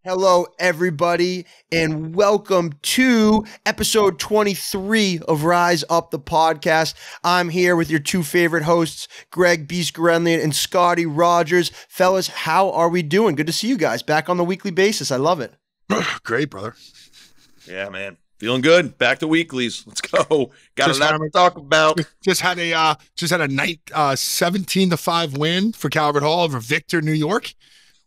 Hello, everybody, and welcome to episode 23 of Rise Up the Podcast. I'm here with your two favorite hosts, Greg Beast-Grenlian and Scotty Rodgers. Fellas, how are we doing? Good to see you guys back on the weekly basis. I love it. Great, brother. Yeah, man. Feeling good. Back to weeklies. Let's go. Got a lot to talk about. Just had a 17-5 win for Calvert Hall over Victor, New York,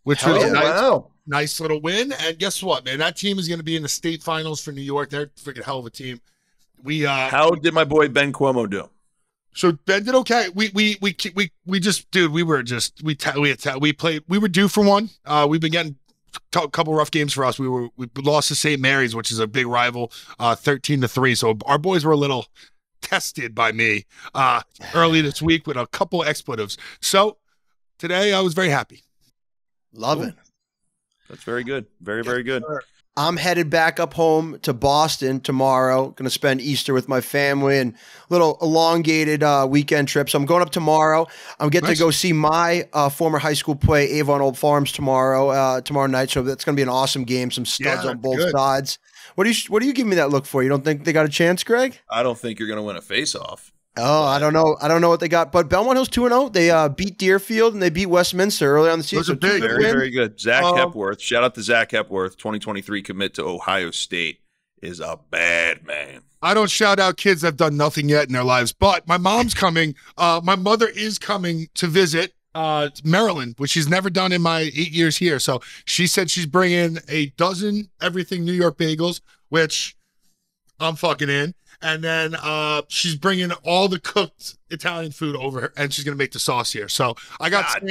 which was a nice little win. And guess what, man? That team is going to be in the state finals for New York. They're a freaking hell of a team. How did my boy Ben Cuomo do? So Ben did okay. We were due for one. We've been getting a couple rough games for us. We lost to St. Mary's, which is a big rival, 13-3. So our boys were a little tested by me early this week with a couple expletives. So today I was very happy. Love it. That's very good. Very, very good. I'm headed back up home to Boston tomorrow. Going to spend Easter with my family and a little elongated weekend trip. So I'm going up tomorrow. I'm getting to go see my former high school play Avon Old Farms tomorrow night. So that's going to be an awesome game. Some studs on both sides. What do you give me that look for? You don't think they got a chance, Greg? I don't think you're going to win a face-off. Oh, I don't know. I don't know what they got. But Belmont Hill's 2-0. They beat Deerfield and they beat Westminster early on the season. Those are big. Very, very good. Zach Hepworth. Shout out to Zach Hepworth. 2023 commit to Ohio State is a bad man. I don't shout out kids that have done nothing yet in their lives, but my mom's coming. My mother is coming to visit Maryland, which she's never done in my 8 years here. So she said she's bringing a dozen everything New York bagels, which I'm fucking in. And then she's bringing all the cooked Italian food over, and she's gonna make the sauce here. So I got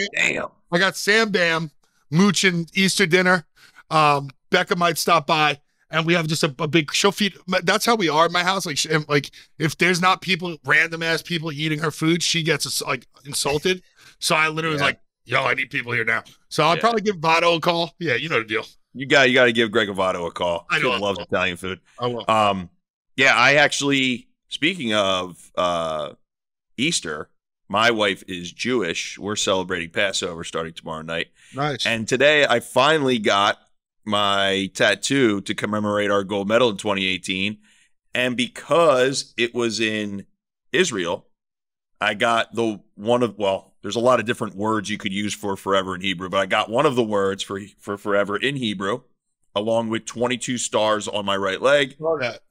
Sam Bam mooching Easter dinner. Becca might stop by, and we have just a big. She'll feed. That's how we are at my house. Like if there's not random ass people eating her food, she gets insulted. So I literally was like, "Yo, I need people here now." So I'll probably give Votto a call. Yeah, you know the deal. You got to give Greg Votto a call. I know. He loves Italian food. I will. Yeah, I actually, speaking of Easter, my wife is Jewish. We're celebrating Passover starting tomorrow night. Nice. And today I finally got my tattoo to commemorate our gold medal in 2018. And because it was in Israel, I got there's a lot of different words you could use for forever in Hebrew, but I got one of the words for forever in Hebrew, along with 22 stars on my right leg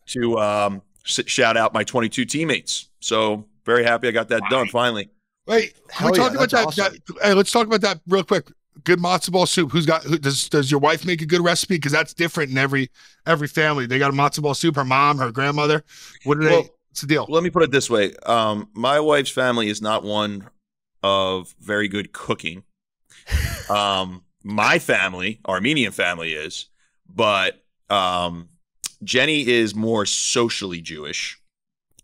to shout out my 22 teammates. So very happy I got that done finally. Wait, can we talk about that? Awesome. Hey, let's talk about that real quick. Good matzo ball soup. Does your wife make a good recipe? Because that's different in every family. They got a matzo ball soup. Her mom, her grandmother. What's the deal? Let me put it this way. My wife's family is not one of very good cooking. My family, Armenian family, is. But Jenny is more socially Jewish.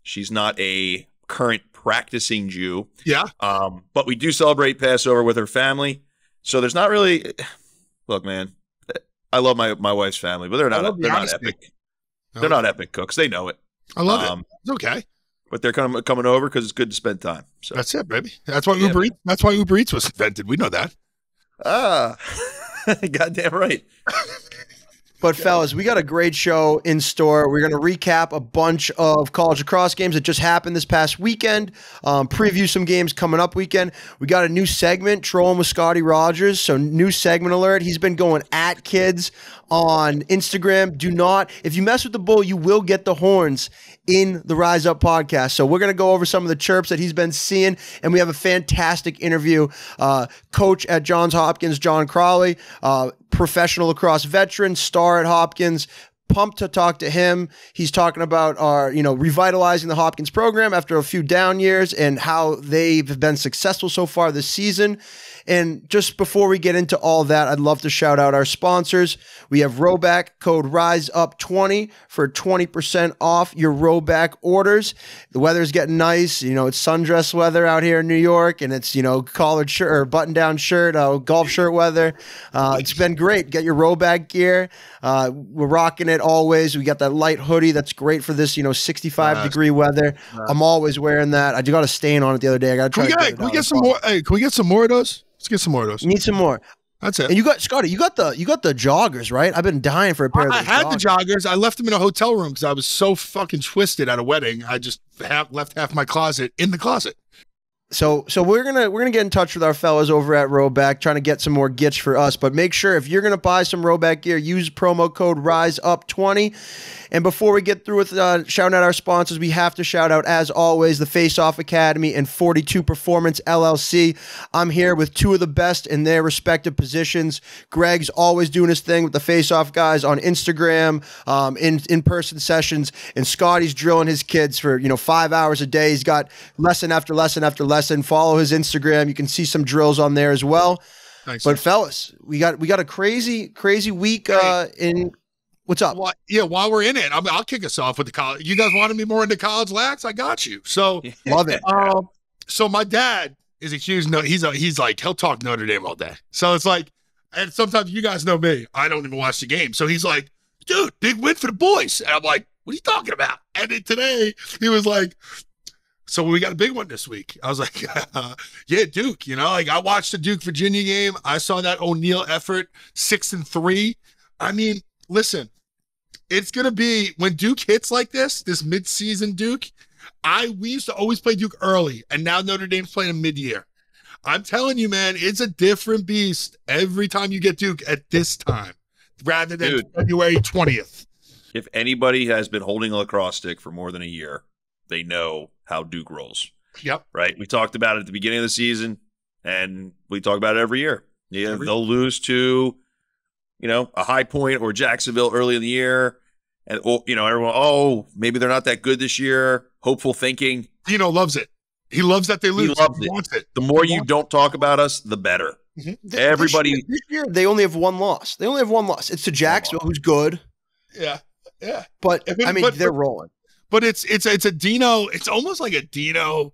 She's not a current practicing Jew. Yeah. But we do celebrate Passover with her family. So there's not really – look, man, I love my wife's family, but they're not epic. They're not epic cooks. They know it. I love it. It's okay. But they're coming over because it's good to spend time. So that's it, baby. That's why Uber Eats. That's why Uber Eats was invented. We know that. Goddamn right. But fellas, we got a great show in store. We're going to recap a bunch of college lacrosse games that just happened this past weekend, preview some games coming up weekend. We got a new segment, Trolling with Scotty Rodgers. So new segment alert. He's been going at kids on Instagram. If you mess with the bull, you will get the horns in the Rise Up podcast. So we're going to go over some of the chirps that he's been seeing, and we have a fantastic interview. Coach at Johns Hopkins, John Crawley, professional lacrosse veteran, star at Hopkins. Pumped to talk to him. He's talking about revitalizing the Hopkins program after a few down years and how they've been successful so far this season. And just before we get into all that, I'd love to shout out our sponsors. We have Roback, code RISEUP20 for 20% off your Roback orders. The weather's getting nice. It's sundress weather out here in New York, and it's, collared shirt or button-down shirt, golf shirt weather. It's been great. Get your Roback gear. We're rocking it always. We got that light hoodie that's great for this, 65-degree weather. I'm always wearing that. I got a stain on it the other day. I got to try to get it out. Can we get some more? Hey, can we get some more of those? Let's get some more of those. Need some more. That's it. And you got Scotty, you got the joggers, right? I've been dying for a pair of those. I had the joggers. I left them in a hotel room because I was so fucking twisted at a wedding. I just left half my closet in the closet. So we're gonna get in touch with our fellas over at Roback, trying to get some more gits for us. But make sure if you're gonna buy some Roback gear, use promo code RiseUp20. And before we get through with shouting out our sponsors, we have to shout out, as always, the Face Off Academy and 42 Performance LLC. I'm here with two of the best in their respective positions. Greg's always doing his thing with the Face Off guys on Instagram, in-person sessions, and Scotty's drilling his kids for 5 hours a day. He's got lesson after lesson after lesson. Follow his Instagram. You can see some drills on there as well. Thanks, but fellas, we got a crazy week in. What's up? Well, yeah, while we're in it, I'll kick us off with the college. You guys wanted me more into college lax? I got you. So love it. So my dad is a huge he's like, he'll talk Notre Dame all day. So it's like, and sometimes you guys know me, I don't even watch the game. So he's like, dude, big win for the boys. And I'm like, what are you talking about? And then today he was like, so we got a big one this week. I was like, yeah, Duke, like I watched the Duke Virginia game. I saw that O'Neal effort, 6-3. I mean, listen, it's going to be when Duke hits like this mid-season Duke, we used to always play Duke early, and now Notre Dame's playing mid-year. I'm telling you, man, it's a different beast every time you get Duke at this time rather than February 20th. If anybody has been holding a lacrosse stick for more than a year, they know how Duke rolls. Yep. Right? We talked about it at the beginning of the season, and we talk about it every year. Yeah, they'll lose to a High Point or Jacksonville early in the year. And, everyone, maybe they're not that good this year. Hopeful thinking. Dino loves it. He loves that they lose. He loves it. The more you don't talk about us, the better. Mm-hmm. Everybody. This year, they only have one loss. It's to Jacksonville, who's good. Yeah. Yeah. But, they're rolling. But it's a Dino. It's almost like a Dino.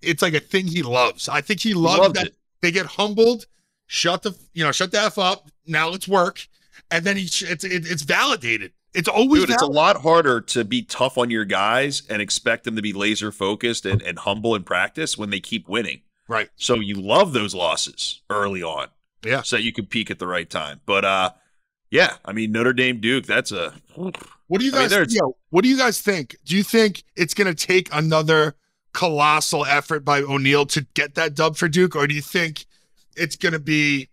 It's like a thing he loves. I think he loves that they get humbled. Shut the F up. Now let's work. And then it's validated. It's always it's a lot harder to be tough on your guys and expect them to be laser focused and humble in practice when they keep winning. Right. So you love those losses early on. Yeah. So that you can peak at the right time. But Notre Dame Duke, that's a what do you guys what do you guys think? Do you think it's gonna take another colossal effort by O'Neal to get that dub for Duke, or do you think it's gonna be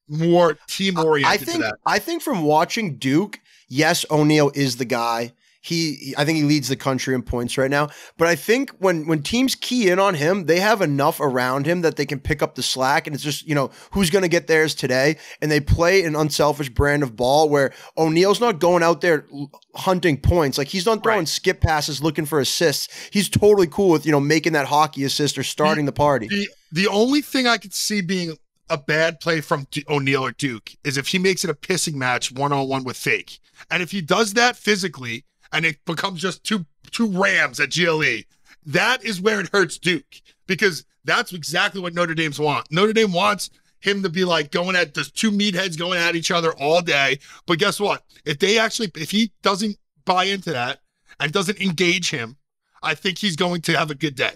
more team oriented? I think from watching Duke, yes, O'Neal is the guy. I think he leads the country in points right now. But I think when teams key in on him, they have enough around him that they can pick up the slack. And it's just, who's going to get theirs today? And they play an unselfish brand of ball where O'Neal's not going out there hunting points. Like, he's not throwing skip passes looking for assists. He's totally cool with, making that hockey assist or starting the party. The only thing I could see being a bad play from O'Neal or Duke is if he makes it a pissing match one-on-one with Fake. And if he does that physically and it becomes just two Rams at GLE, that is where it hurts Duke, because that's exactly what Notre Dame's want. Notre Dame wants him to be like there's two meatheads going at each other all day. But guess what? If he doesn't buy into that and doesn't engage him, I think he's going to have a good day.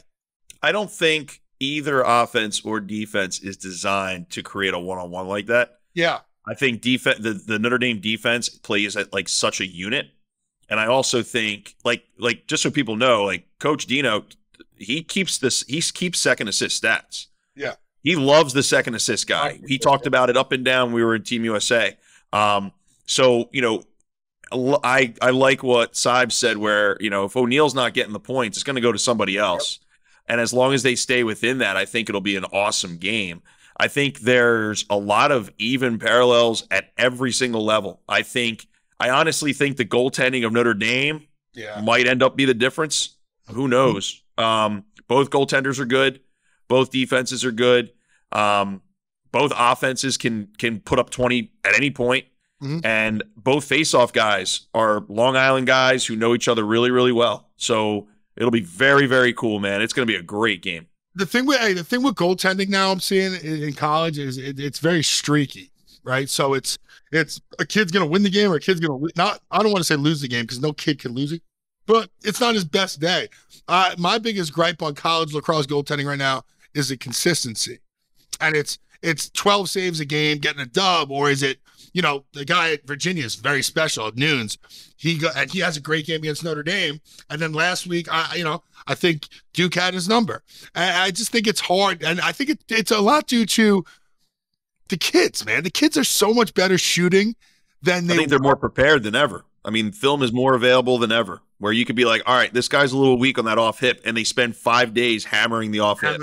I don't think either offense or defense is designed to create a one-on-one like that. Yeah. I think the Notre Dame defense plays at like such a unit. And I also think like just so people know, like Coach Dino, he keeps second assist stats. Yeah. He loves the second assist guy. He talked about it up and down. We were in Team USA. So, I like what Sibes said where, if O'Neal's not getting the points, it's going to go to somebody else. Yep. And as long as they stay within that, I think it'll be an awesome game. I think there's a lot of even parallels at every single level. I honestly think the goaltending of Notre Dame might end up be the difference. Who knows? Both goaltenders are good. Both defenses are good. Both offenses can put up 20 at any point. Mm-hmm. And both face-off guys are Long Island guys who know each other really, really well. So it'll be very, very cool, man. It's going to be a great game. The thing with goaltending now I'm seeing in college is it's very streaky, right? So it's a kid's going to win the game or a kid's going to not. I don't want to say lose the game because no kid can lose it, but it's not his best day. My biggest gripe on college lacrosse goaltending right now is the consistency, and it's 12 saves a game getting a dub, or is it, you know, the guy at Virginia is very special at Noons. And he has a great game against Notre Dame. And then last week, I think Duke had his number. And I just think it's hard. And I think it's a lot due to the kids, man. The kids are so much better shooting than they. I think they're more prepared than ever. I mean, film is more available than ever, where you could be like, all right, this guy's a little weak on that off hip, and they spend 5 days hammering the off hip.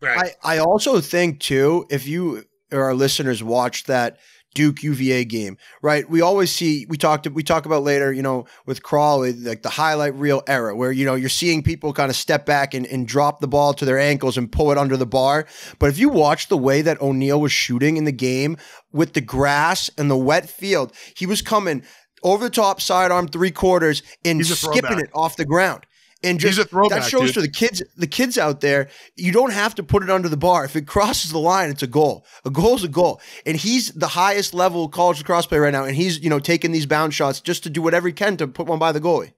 Right. I also think, too, if you or our listeners watch that Duke UVA game, right? We always see, we talk about later, with Crawley, like the highlight reel era where, you're seeing people kind of step back and drop the ball to their ankles and pull it under the bar. But if you watch the way that O'Neal was shooting in the game with the grass and the wet field, he was coming over the top, sidearm, 3/4 and skipping it off the ground. And just that shows for the kids out there, you don't have to put it under the bar. If it crosses the line, it's a goal. A goal is a goal. And he's the highest level college lacrosse player right now. And he's, taking these bounce shots just to do whatever he can to put one by the goalie.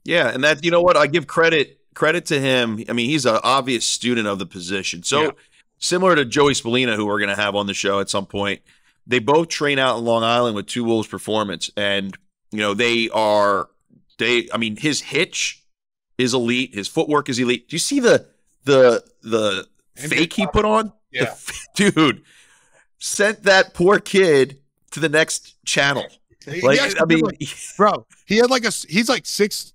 Yeah. And that, you know what? I give credit to him. I mean, he's an obvious student of the position. So similar to Joey Spallina, who we're going to have on the show at some point, they both train out in Long Island with Two Wolves Performance. And, his hitch is elite. His footwork is elite. Do you see the fake he put on? Yeah. Dude, sent that poor kid to the next channel. Bro, he had he's like 6'2",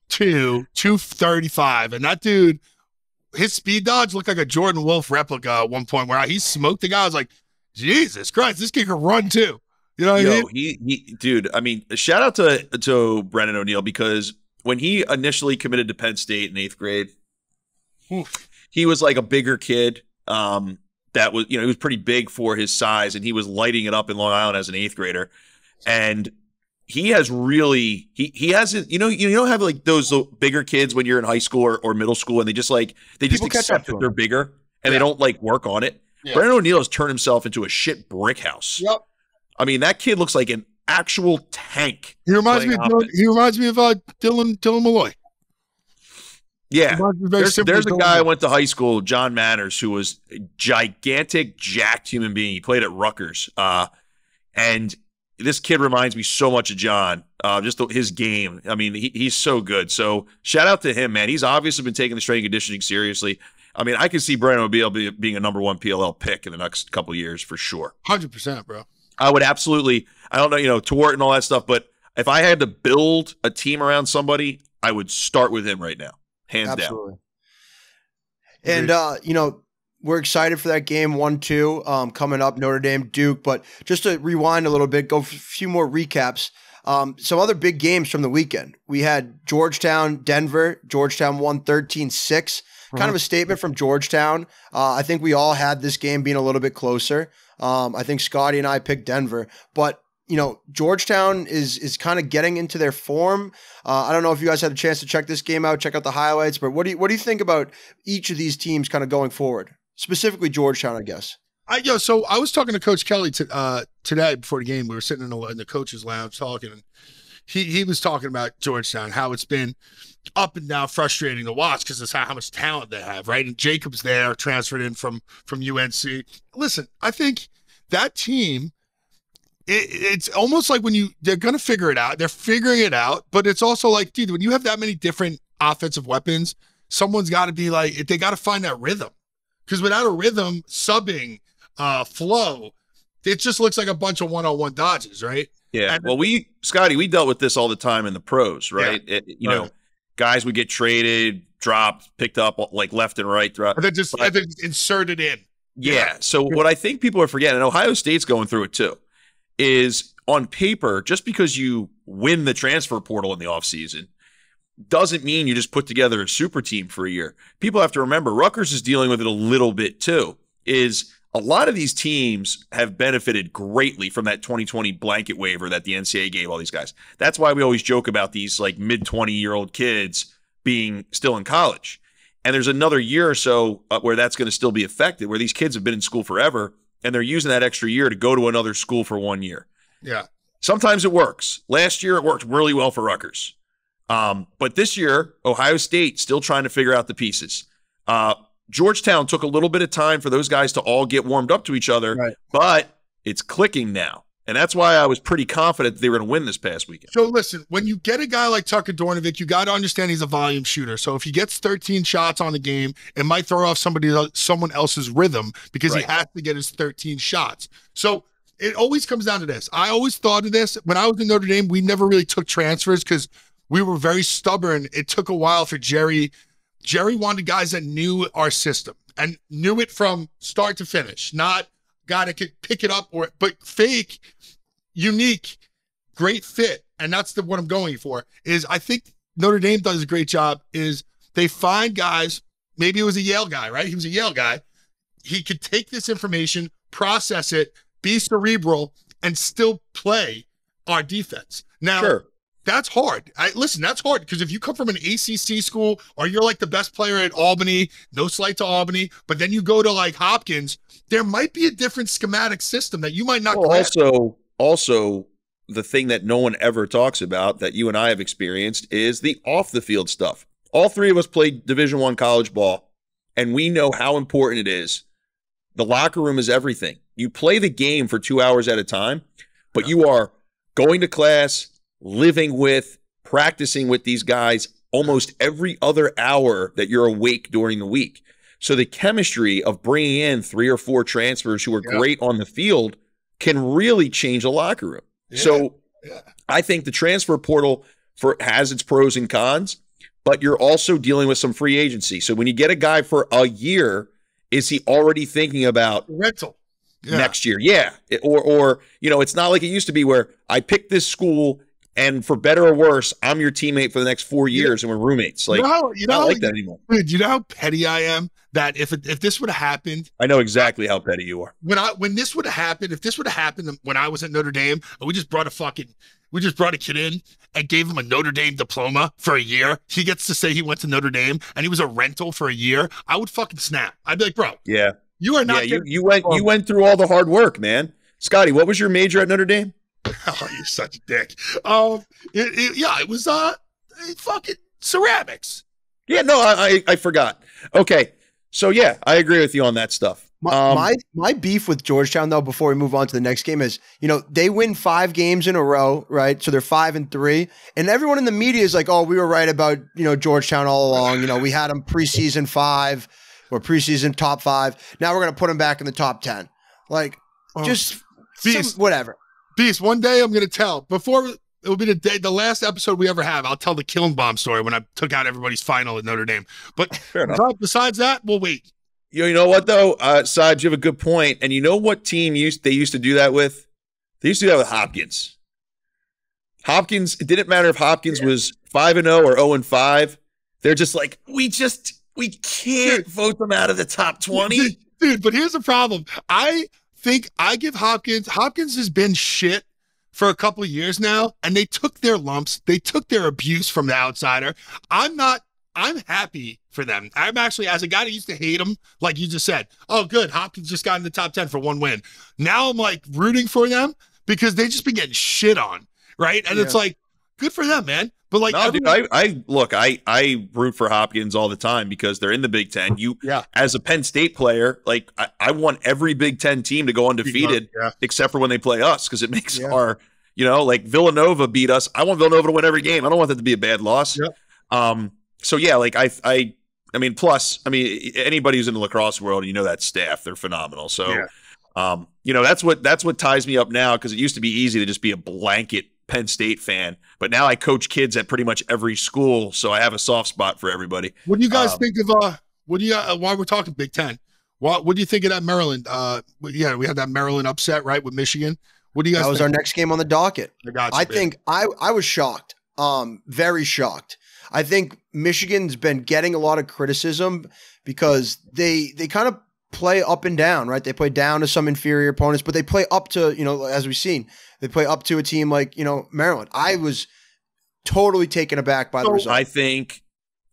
235, and that dude, his speed dodge looked like a Jordan Wolf replica at one point where he smoked the guy. I was like, Jesus Christ, this kid can run too. You know what I mean? Dude, I mean, shout out to Brennan O'Neal, because when he initially committed to Penn State in 8th grade, he was like a bigger kid. That was, he was pretty big for his size, and he was lighting it up in Long Island as an 8th grader. And he has really, he hasn't, you don't have like those bigger kids when you're in high school or middle school, and they just accept that they're bigger and they don't like work on it. Yeah. Brennan O'Neal has turned himself into a shit brick house. Yep. I mean, that kid looks like an actual tank. He reminds me of Dylan Malloy. Yeah, there's a guy I went to high school, John Manners, who was a gigantic, jacked human being. He played at Rutgers, and this kid reminds me so much of John. Just his game. I mean, he's so good. So shout out to him, man. He's obviously been taking the strength and conditioning seriously. I mean, I can see Brennan O'Neal being a number 1 PLL pick in the next couple of years for sure. 100%, bro. I would absolutely. I don't know, Tort and all that stuff, but if I had to build a team around somebody, I would start with him right now, hands down. And we're excited for that game 1-2 coming up, Notre Dame Duke. But just to rewind a little bit, go a few more recaps. Some other big games from the weekend. We had Georgetown, Denver. Georgetown won 13-6. Kind of a statement from Georgetown. I think we all had this game being a little bit closer. I think Scotty and I picked Denver, but Georgetown is kind of getting into their form. I don't know if you guys had a chance to check this game out, check out the highlights, but what do you think about each of these teams kind of going forward? Specifically Georgetown, I guess. So I was talking to Coach Kelly today before the game. We were sitting in the coach's lounge talking, and he was talking about Georgetown, how it's been up and down, frustrating to watch because it's how much talent they have, right? And Jacobs there transferred in from UNC. Listen, I think that team, it's almost like they're going to figure it out. They're figuring it out, but it's also like, dude, when you have that many different offensive weapons, someone's got to be like, they got to find that rhythm, because without a rhythm, subbing, flow, it just looks like a bunch of one-on-one dodges, right? Yeah. Well, Scotty, we dealt with this all the time in the pros, right? Yeah. Guys would get traded, dropped, picked up like left and right. And then just inserted in. Yeah. So what I think people are forgetting, and Ohio State's going through it too, is on paper, just because you win the transfer portal in the offseason doesn't mean you just put together a super team for a year. People have to remember, Rutgers is dealing with it a little bit too, is a lot of these teams have benefited greatly from that 2020 blanket waiver that the NCAA gave all these guys. That's why we always joke about these like mid-20-year-old kids being still in college. And there's another year or so where that's going to still be affected, where these kids have been in school forever, and they're using that extra year to go to another school for 1 year. Yeah. Sometimes it works. Last year, it worked really well for Rutgers. But this year, Ohio State still trying to figure out the pieces. Georgetown took a little bit of time for those guys to all get warmed up to each other, Right. but it's clicking now. And that's why I was pretty confident that they were going to win this past weekend. So listen, when you get a guy like Tucker Dornovic, you got to understand he's a volume shooter. So if he gets 13 shots on the game, it might throw off someone else's rhythm because he has to get his 13 shots. So it always comes down to this. I always thought of this. When I was in Notre Dame, we never really took transfers because we were very stubborn. It took a while for Jerry. Jerry wanted guys that knew our system and knew it from start to finish, not guy that could pick it up but fake, unique, great fit. And that's what I'm going for. Is I think Notre Dame does a great job is they find guys, maybe it was a Yale guy, right? He was a Yale guy. He could take this information, process it, be cerebral, and still play our defense. Now, that's hard. Listen, that's hard because if you come from an ACC school or you're like the best player at Albany, no slight to Albany, but then you go to like Hopkins, there might be a different schematic system that you might not. Well, also, the thing that no one ever talks about that you and I have experienced is the off the field stuff. All three of us played Division I college ball, and we know how important it is. The locker room is everything. You play the game for 2 hours at a time, but you are going to class, living with, practicing with these guys almost every other hour that you're awake during the week. So the chemistry of bringing in 3 or 4 transfers who are great on the field can really change a locker room. So I think the transfer portal has its pros and cons, but you're also dealing with some free agency. So when you get a guy for a year, is he already thinking about rental next year? Yeah. Or, it's not like it used to be where I picked this school and for better or worse, I'm your teammate for the next 4 years and we're roommates. Like, not like that anymore. Dude, you know how petty I am? That if this would have happened, I know exactly how petty you are. When this would have happened, if this would have happened when I was at Notre Dame, and we just brought a kid in and gave him a Notre Dame diploma for a year. He gets to say he went to Notre Dame and he was a rental for a year. I would fucking snap. I'd be like, bro, you are not. Yeah, you went through all the hard work, man. Scotty, what was your major at Notre Dame? Oh, you're such a dick. It was fucking ceramics. Yeah, no, I forgot. Okay, so yeah, I agree with you on that stuff. My beef with Georgetown, though, before we move on to the next game is, they win 5 games in a row, right? So they're 5-3, and everyone in the media is like, "Oh, we were right about Georgetown all along. We had them preseason 5 or preseason top 5. Now we're gonna put them back in the top 10. Like, whatever." Beast, one day I'm going to tell, before it will be the last episode we ever have, I'll tell the Kiln Bomb story when I took out everybody's final at Notre Dame. But besides that, we'll wait. You know what, though? Saj, you have a good point. And you know what team they used to do that with? They used to do that with Hopkins. It didn't matter if Hopkins was 5-0 or 0-5. They're just like, we can't vote them out of the top 20. Dude, but here's the problem. I think I give Hopkins has been shit for a couple of years now, and they took their lumps. They took their abuse from the outsider. I'm happy for them. I'm actually, as a guy that used to hate them, like you just said, oh, good, Hopkins just got in the top 10 for 1 win. Now I'm like rooting for them because they just been getting shit on, right? And it's like, good for them, man. But like, no, dude, I root for Hopkins all the time because they're in the Big Ten. As a Penn State player, like I want every Big Ten team to go undefeated, except for when they play us, because it makes our, like Villanova beat us. I want Villanova to win every game. I don't want that to be a bad loss. So yeah, like I mean, plus, anybody who's in the lacrosse world, that staff, they're phenomenal. So, that's what ties me up now, because it used to be easy to just be a blanket Penn State fan, but now I coach kids at pretty much every school, so I have a soft spot for everybody. What do you guys think of while we're talking Big Ten, what do you think of that Maryland? We had that Maryland upset, right, with Michigan. What do you guys think? That was our next game on the docket. I think I was shocked, very shocked. I think Michigan's been getting a lot of criticism because they kind of play up and down, right? They play down to some inferior opponents, but they play up to, as we've seen, they play up to a team like, Maryland. I was totally taken aback by the result.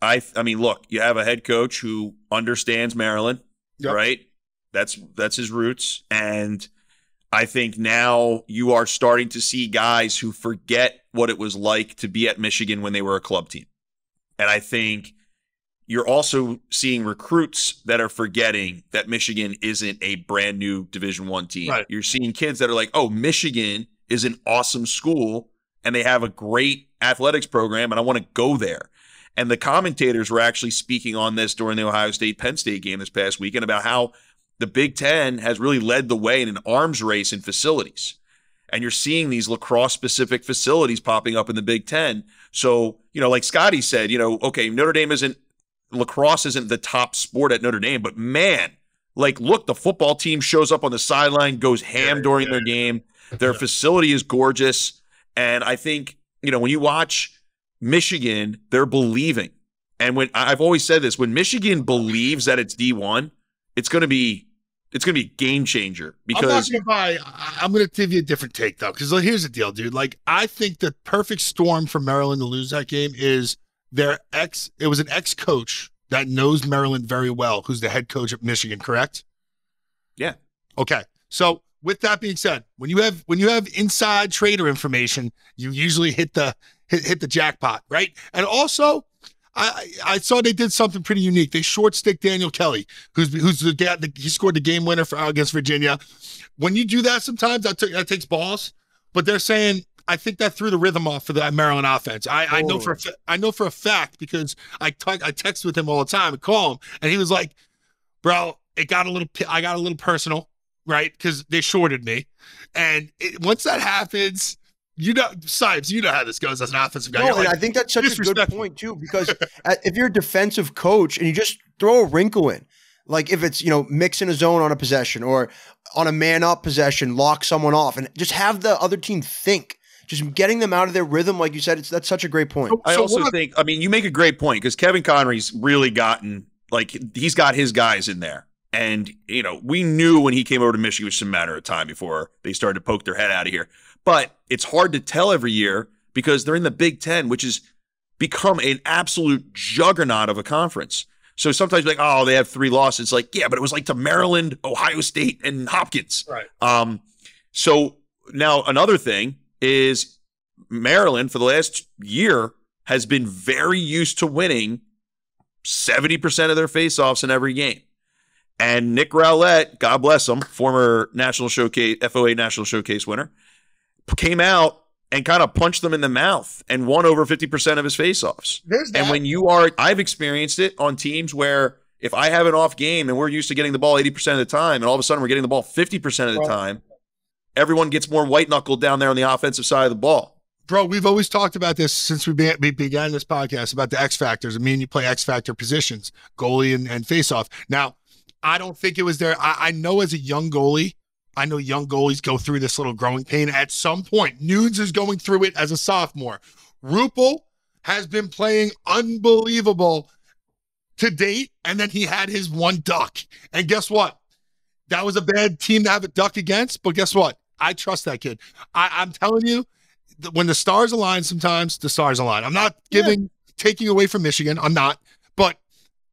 I mean, look, you have a head coach who understands Maryland, right? That's his roots. And I think now you are starting to see guys who forget what it was like to be at Michigan when they were a club team. And I think you're also seeing recruits that are forgetting that Michigan isn't a brand new Division I team. Right. You're seeing kids that are like, oh, Michigan is an awesome school and they have a great athletics program and I want to go there. And the commentators were actually speaking on this during the Ohio State-Penn State game this past weekend about how the Big Ten has really led the way in an arms race in facilities. And you're seeing these lacrosse-specific facilities popping up in the Big Ten. So, like Scotty said, okay, lacrosse isn't the top sport at Notre Dame, but man, look, the football team shows up on the sideline, goes ham during their game. Their facility is gorgeous. And I think, when you watch Michigan, they're believing. And when I've always said this, when Michigan believes that it's D1, it's going to be a game changer. Because I'm going to give you a different take though, because here's the deal, dude. I think the perfect storm for Maryland to lose that game is it was an ex-coach that knows Maryland very well, who's the head coach at Michigan, correct? Yeah. Okay. So with that being said, when you have inside trader information, you usually hit the jackpot, right? And also, I saw they did something pretty unique. They short stick Daniel Kelly, who's he scored the game winner against Virginia. When you do that, sometimes that takes balls. But they're saying, I think that threw the rhythm off for the Maryland offense. I know for a fact because I text with him all the time and call him, and he was like, "Bro, I got a little personal, right? Because they shorted me, and once that happens." Sibes, you know how this goes as an offensive guy. No, and I think that's such a good point too, because if you're a defensive coach and you just throw a wrinkle in, like if it's, mixing a zone on a possession or on a man-up possession, lock someone off and just have the other team think. Just getting them out of their rhythm, like you said, that's such a great point. I also think, you make a great point because Kevin Connery's really gotten, he's got his guys in there. And, we knew when he came over to Michigan, it was just a matter of time before they started to poke their head out of here. But it's hard to tell every year because they're in the Big Ten, which has become an absolute juggernaut of a conference. So sometimes you're like, oh, they have 3 losses. Yeah, but it was to Maryland, Ohio State, and Hopkins. Right. So now another thing is Maryland for the last year has been very used to winning 70% of their faceoffs in every game. And Nick Rowlett, God bless him, former National Showcase, FOA National Showcase winner, came out and kind of punched them in the mouth and won over 50% of his faceoffs. And when I've experienced it on teams where if I have an off game and we're used to getting the ball 80% of the time and all of a sudden we're getting the ball 50% of the time, everyone gets more white knuckled down there on the offensive side of the ball. Bro, we've always talked about this since we began this podcast about the X factors. You play X factor positions, goalie and faceoff. Now, I don't think it was there. I know as a young goalie, young goalies go through this little growing pain at some point. Nunes is going through it as a sophomore. Rupel has been playing unbelievable to date, and then he had his one duck. And guess what? That was a bad team to have a duck against, but guess what? I trust that kid. I'm telling you, when the stars align, sometimes the stars align. I'm not taking away from Michigan. I'm not, but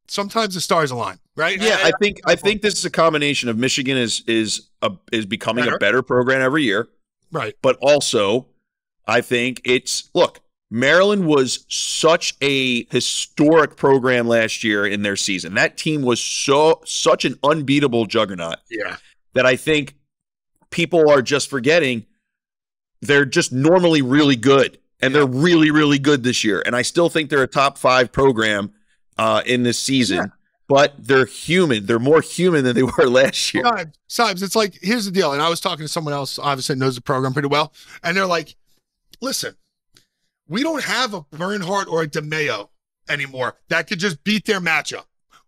sometimes the stars align, right? Yeah, I think this is a combination of Michigan is becoming a better program every year, right? But also, I think Maryland was such a historic program last year in their season. That team was such an unbeatable juggernaut. Yeah, that I think people are just forgetting. They're just normally really good, and they're really, really good this year. And I still think they're a top 5 program in this season. Yeah. But they're human. They're more human than they were last year. Sibes, it's here's the deal. And I was talking to someone else, obviously knows the program pretty well. And they're like, listen, we don't have a Bernhardt or a DeMeo anymore that could just beat their matchup.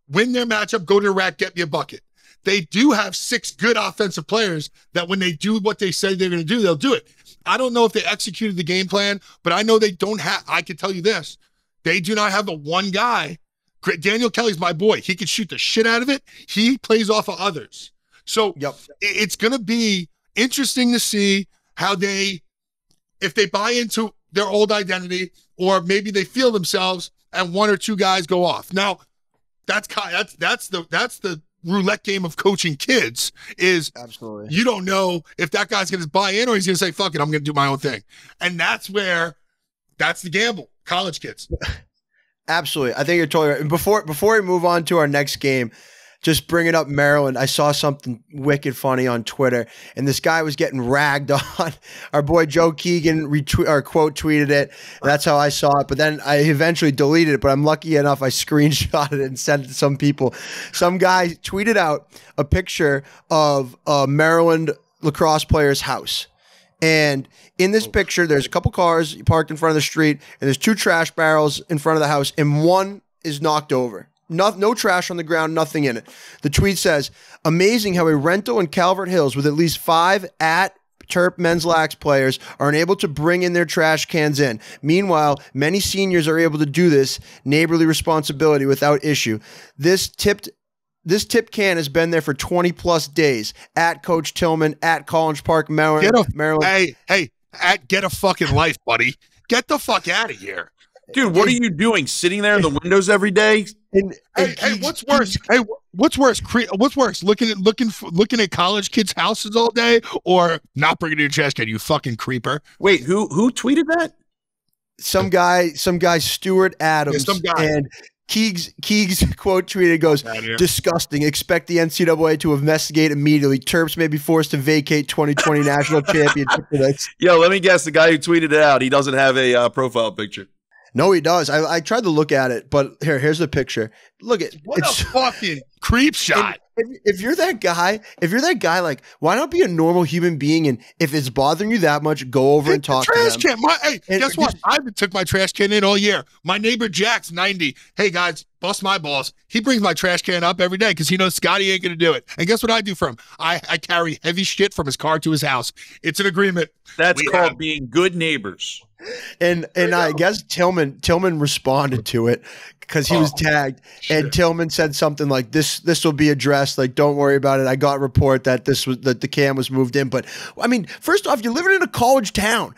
Win their matchup, go to the rack, get me a bucket. They do have 6 good offensive players that when they do what they say they're going to do, they'll do it. I don't know if they executed the game plan, but I know they don't have, I can tell you this, they do not have the one guy. Daniel Kelly's my boy. He can shoot the shit out of it. He plays off of others. So it's going to be interesting to see how if they buy into their old identity, or maybe they feel themselves and 1 or 2 guys go off. Now, that's the roulette game of coaching kids is absolutely. You don't know if that guy's going to buy in or he's going to say, fuck it, I'm going to do my own thing. And that's the gamble, college kids. Absolutely. I think you're totally right. And before we move on to our next game, just bringing up Maryland, I saw something wicked funny on Twitter, and this guy was getting ragged on. Our boy Joe Keegan quote tweeted it. That's how I saw it. But then I eventually deleted it. But I'm lucky enough I screenshotted it and sent it to some people. Some guy tweeted out a picture of a Maryland lacrosse player's house. And in this picture, there's a couple cars parked in front of the street, and there's 2 trash barrels in front of the house, and one is knocked over. No trash on the ground, nothing in it. The tweet says, amazing how a rental in Calvert Hills with at least 5 at Terp men's lax players are unable to bring in their trash cans in. Meanwhile, many seniors are able to do this neighborly responsibility without issue. This tip can has been there for 20 plus days. At Coach Tillman, at College Park, Maryland. Hey, get a fucking life, buddy. Get the fuck out of here. Dude, what are you doing? Sitting there in the windows every day? Hey, what's worse? Hey, what's worse? What's worse? Looking at college kids' houses all day, or not bringing in your trash can? You fucking creeper. Wait, who tweeted that? Some guy, Stuart Adams, and Keegs quote tweeted goes, disgusting. Expect the NCAA to investigate immediately. Terps may be forced to vacate 2020 national championship. Yo, let me guess. The guy who tweeted it out, he doesn't have a profile picture. No, he does. I tried to look at it, but here's the picture. Look at what a fucking creep shot. If you're that guy, like, why not be a normal human being? And if it's bothering you that much, go over and talk to them. Guess what? I took my trash can in all year. My neighbor Jack's 90. Hey guys, bust my balls. He brings my trash can up every day because he knows Scotty ain't gonna do it. And guess what I do for him? I carry heavy shit from his car to his house. It's an agreement. That's called being good neighbors. And I guess Tillman responded to it because he was tagged, and Tillman said something like, "This will be addressed. Like, don't worry about it. I got a report that the can was moved in." But I mean, first off, you're living in a college town.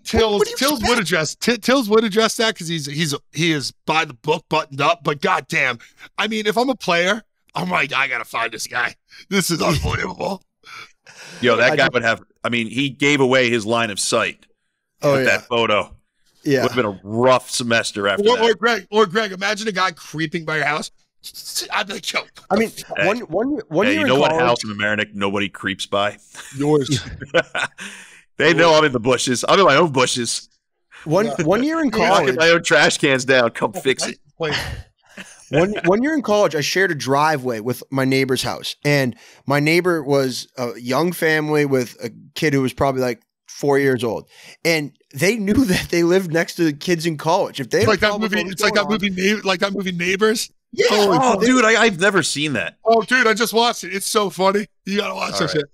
Tills would address that because he is by the book, buttoned up. But goddamn, I mean, if I'm a player, I'm like, I gotta find this guy. This is unbelievable. Yo, that guy would have. I mean, he gave away his line of sight. With that photo. Yeah. Would have been a rough semester after that. Or Greg, imagine a guy creeping by your house. I'd be like, yo. I mean, one year you know in what college, house in America nobody creeps by? Yours. They know I'm in the bushes. I'm in my own bushes. One year in college. Knocking my own trash cans down. Come fix it. One year in college, I shared a driveway with my neighbor's house. And my neighbor was a young family with a kid who was probably like 4 years old, and they knew that they lived next to the kids in college. If they it's like that movie Neighbors. Yeah. Oh, dude, I've never seen that. Oh, dude, I just watched it. It's so funny. You gotta watch that shit.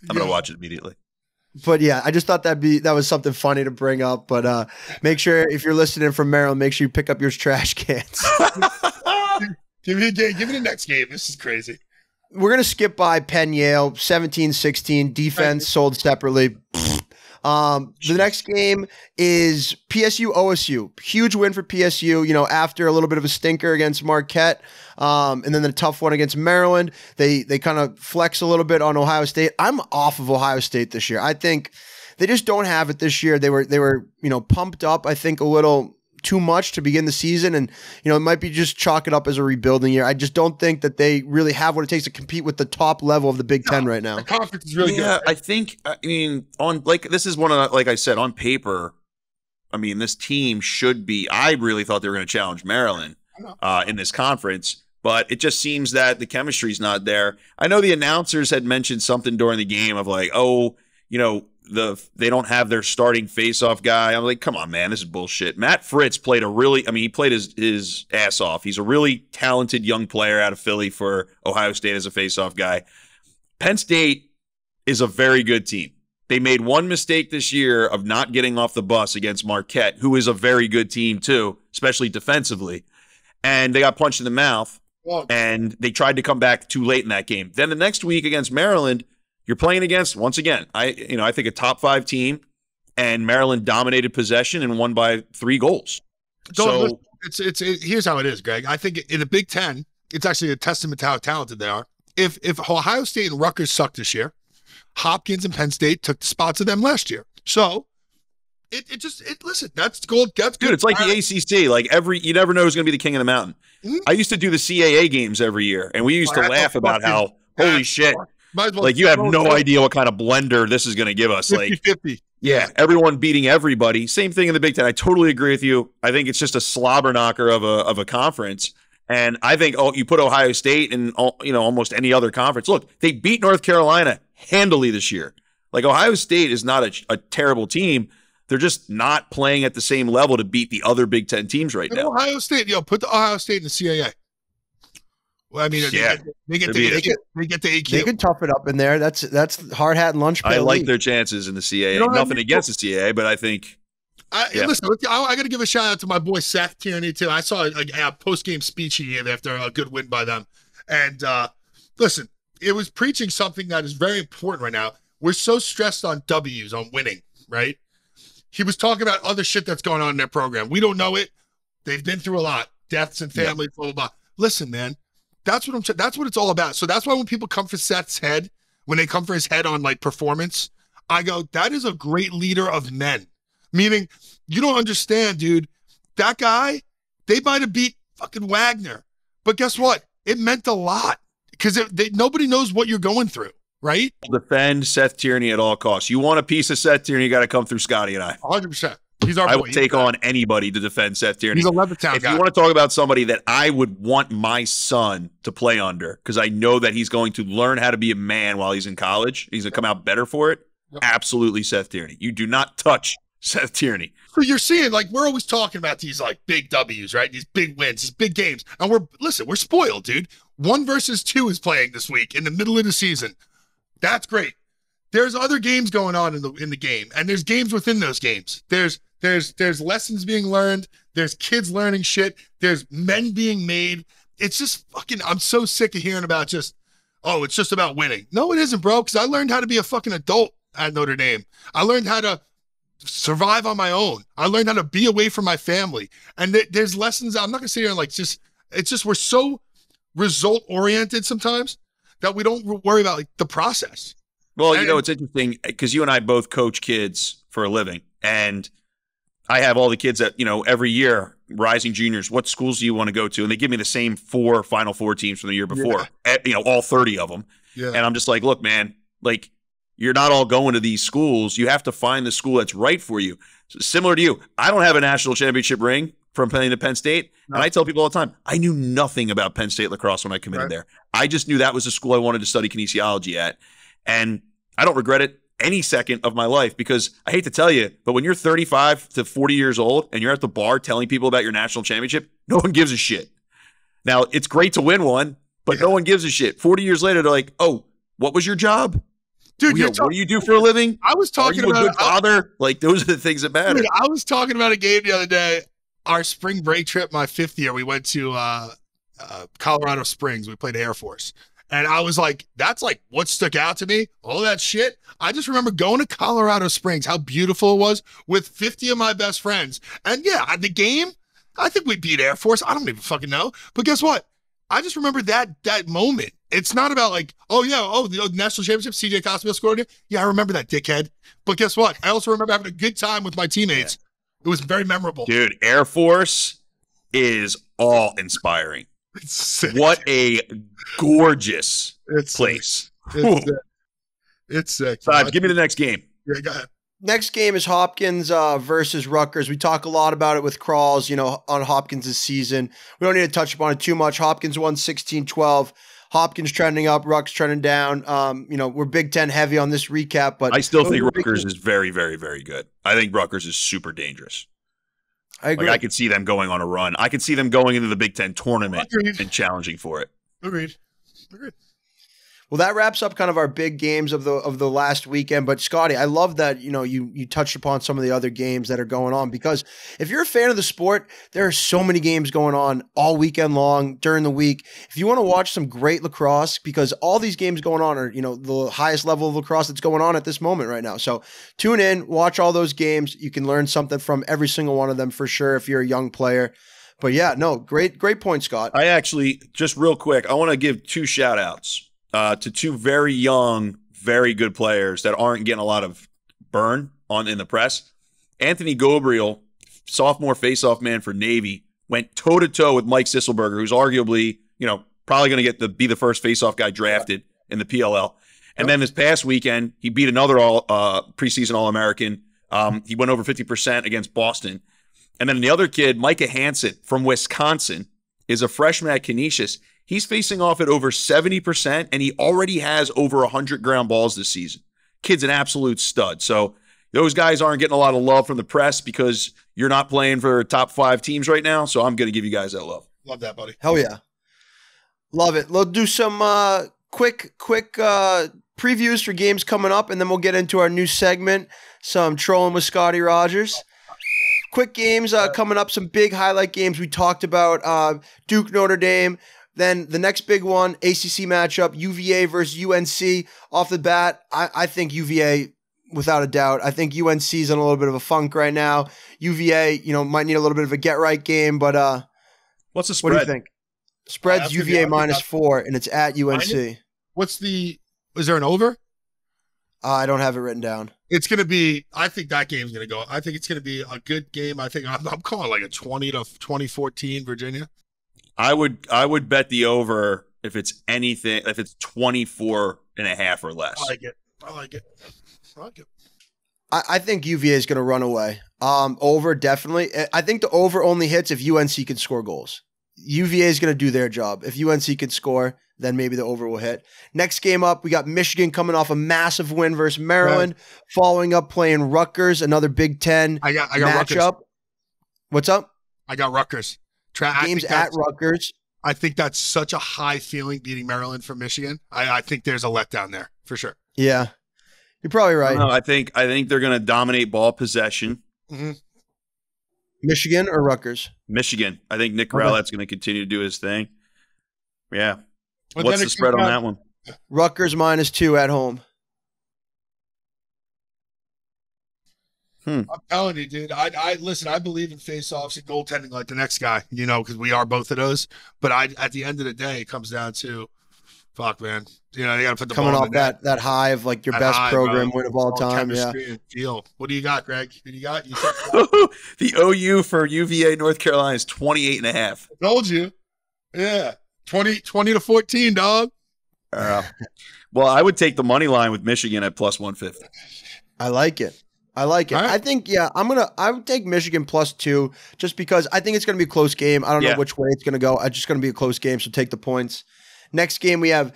I'm gonna watch it immediately. But yeah, I just thought that was something funny to bring up. But make sure if you're listening from Maryland, make sure you pick up your trash cans. Give me the next game. This is crazy. We're gonna skip by Penn Yale 17-16 defense sold separately. The next game is PSU OSU. Huge win for PSU, you know, after a little bit of a stinker against Marquette, and then the tough one against Maryland. They kind of flex a little bit on Ohio State. I'm off of Ohio State this year. I think they just don't have it this year. They were, you know, pumped up, I think, a little too much to begin the season, and you know, it might be just chalk it up as a rebuilding year. I just don't think that they really have what it takes to compete with the top level of the Big Ten right now. The conference is really good. I mean, this is one of, like I said, on paper, I mean, this team should be. I really thought they were going to challenge Maryland in this conference, but it just seems that the chemistry's not there. I know the announcers had mentioned something during the game of like, oh, you know, they don't have their starting face-off guy. I'm like, come on, man, this is bullshit. Matt Fritz played he played his ass off. He's a really talented young player out of Philly for Ohio State as a face-off guy. Penn State is a very good team. They made one mistake this year of not getting off the bus against Marquette, who is a very good team too, especially defensively. And they got punched in the mouth, and they tried to come back too late in that game. Then the next week against Maryland, you're playing against, once again, I think a top 5 team, and Maryland dominated possession and won by 3 goals. So here's how it is, Greg. I think in the Big Ten, it's actually a testament to how talented they are. If Ohio State and Rutgers sucked this year, Hopkins and Penn State took the spots of them last year. So listen, that's gold. That's Dude, good. it's like the ACC. Like you never know who's going to be the king of the mountain. Mhm. I used to do the CAA games every year, and we used to laugh about how, holy shit, like you have no idea what kind of blender this is going to give us. 50-50. Yeah, everyone beating everybody. Same thing in the Big Ten. I totally agree with you. I think it's just a slobber knocker of a conference. And I think you put Ohio State in almost any other conference. Look, they beat North Carolina handily this year. Like Ohio State is not a terrible team. They're just not playing at the same level to beat the other Big Ten teams right now. Ohio State, put the Ohio State in the CAA. Well, I mean, yeah, they get the AQ. They can tough it up in there. That's hard hat and lunch. I like their chances in the CAA. Nothing against the CAA, but I think. Listen, I got to give a shout out to my boy Seth Tierney too. I saw a post game speech he gave after a good win by them, and listen, it was preaching something that is very important right now. We're so stressed on W's, on winning, right? He was talking about other shit that's going on in their program. We don't know it. They've been through a lot, deaths and families, blah blah blah. Listen, man, that's what it's all about. So that's why when people come for Seth's head, when they come for his head on like performance, I go, that is a great leader of men. Meaning, you don't understand, dude. That guy, they might have beat fucking Wagner, but guess what? It meant a lot because nobody knows what you're going through. Right? Defend Seth Tierney at all costs. You want a piece of Seth Tierney, you got to come through Scotty and I. 100%. He's our boy. I will take on anybody to defend Seth Tierney. He's a Levittown If guy. you want to talk about somebody that I would want my son to play under, because I know that he's going to learn how to be a man while he's in college, he's going to come out better for it, absolutely Seth Tierney. You do not touch Seth Tierney. So you're seeing, like, we're always talking about these, like, big W's, right? These big wins, these big games. And we're spoiled, dude. 1 versus 2 is playing this week in the middle of the season. That's great. There's other games going on in the game, and there's games within those games. There's lessons being learned. There's kids learning shit. There's men being made. It's just fucking. I'm so sick of hearing about it's just about winning. No, it isn't, bro. Because I learned how to be a fucking adult at Notre Dame. I learned how to survive on my own. I learned how to be away from my family. And there's lessons. I'm not gonna sit here and like just. It's just we're so result oriented sometimes that we don't worry about like the process. Well, it's interesting because you and I both coach kids for a living, and I have all the kids that, every year, rising juniors, what schools do you want to go to? And they give me the same 4 Final Four teams from the year before, all 30 of them. Yeah. And I'm just like, look, man, like you're not all going to these schools. You have to find the school that's right for you. So similar to you, I don't have a national championship ring from playing at Penn State. No. And I tell people all the time, I knew nothing about Penn State lacrosse when I committed there. I just knew that was the school I wanted to study kinesiology at. And I don't regret it any second of my life because I hate to tell you, but when you're 35 to 40 years old and you're at the bar telling people about your national championship, no one gives a shit. Now, it's great to win one, but no one gives a shit. 40 years later, they're like, oh, what was your job? Dude, what do you do for a living? I was talking about a good father. Like, those are the things that matter. Dude, I was talking about a game the other day. Our spring break trip, my 5th year, we went to Colorado Springs. We played Air Force. And I was like, that's like what stuck out to me. All that shit. I just remember going to Colorado Springs, how beautiful it was with 50 of my best friends. And yeah, the game, I think we beat Air Force. I don't even fucking know. But guess what? I just remember that moment. It's not about like, the national championship, CJ Cosmere scored it. Yeah, I remember that, dickhead. But guess what? I also remember having a good time with my teammates. Yeah. It was very memorable. Dude, Air Force is awe-inspiring. It's sick. What a gorgeous place. It's sick. Give me the next game. Yeah, go ahead. Next game is Hopkins versus Rutgers. We talk a lot about it with Crawls, on Hopkins' season. We don't need to touch upon it too much. Hopkins won 16-12. Hopkins trending up, Rutgers trending down. We're Big Ten heavy on this recap, but I still think Rutgers is very, very, very good. I think Rutgers is super dangerous. I agree. Like, I could see them going on a run. I could see them going into the Big Ten tournament and challenging for it. Agreed. Well, that wraps up kind of our big games of the last weekend. But Scotty, I love that you touched upon some of the other games that are going on, because if you're a fan of the sport, there are so many games going on all weekend long during the week. If you want to watch some great lacrosse, because all these games going on are the highest level of lacrosse that's going on at this moment right now. So tune in, watch all those games. You can learn something from every single one of them for sure if you're a young player. But yeah, no, great point, Scott. I actually, just real quick, I want to give 2 shout outs. To 2 very young, very good players that aren't getting a lot of burn in the press. Anthony Gobriel, sophomore faceoff man for Navy, went toe-to-toe with Mike Sisselberger, who's arguably, probably going to be the first faceoff guy drafted in the PLL. And then this past weekend, he beat another preseason All-American. He went over 50% against Boston. And then the other kid, Micah Hansen from Wisconsin, is a freshman at Canisius. He's facing off at over 70%, and he already has over 100 ground balls this season. Kid's an absolute stud. So those guys aren't getting a lot of love from the press because you're not playing for top 5 teams right now. So I'm going to give you guys that love. Love that, buddy. Hell yeah. Love it. We'll do some quick previews for games coming up, and then we'll get into our new segment, some trolling with Scotty Rodgers. Quick games coming up, some big highlight games. We talked about Duke, Notre Dame. Then the next big one, ACC matchup, UVA versus UNC. Off the bat, I think UVA, without a doubt. I think UNC's in a little bit of a funk right now. UVA, might need a little bit of a get-right game, but what's the spread? What do you think? Spread's UVA -4, and it's at UNC. Is there an over? I don't have it written down. It's going to be, I think that game's going to go. I think it's going to be a good game. I think I'm calling like a 20-14 Virginia. I would bet the over if it's 24.5 or less. I like it. I think UVA is going to run away. Over, definitely. I think the over only hits if UNC can score goals. UVA is going to do their job. If UNC can score, then maybe the over will hit. Next game up, we got Michigan coming off a massive win versus Maryland, following up playing Rutgers, another Big Ten I got matchup. Rutgers. What's up? I got Rutgers. Games at Rutgers. I think that's such a high feeling beating Maryland from Michigan. I think there's a letdown there for sure. Yeah, you're probably right. No, I think they're going to dominate ball possession. Mm-hmm. Michigan or Rutgers? Michigan. I think Nick Rowlett's going to continue to do his thing. Yeah. But what's the spread on that one? Rutgers -2 at home. I'm telling you, dude. I listen. I believe in face-offs and goaltending like the next guy. Because we are both of those. But at the end of the day, it comes down to, fuck, man. You got to put the coming ball off in the net. that high of like your best program win of all time. Yeah. Feel. What do you got, Greg? What do you got? The OU for UVA North Carolina is 28.5. I told you. Yeah. 20-14, dog. Well, I would take the money line with Michigan at +150. I like it. Right. I think, I would take Michigan +2 just because I think it's going to be a close game. I don't know which way it's going to go. It's just going to be a close game, so take the points. Next game, we have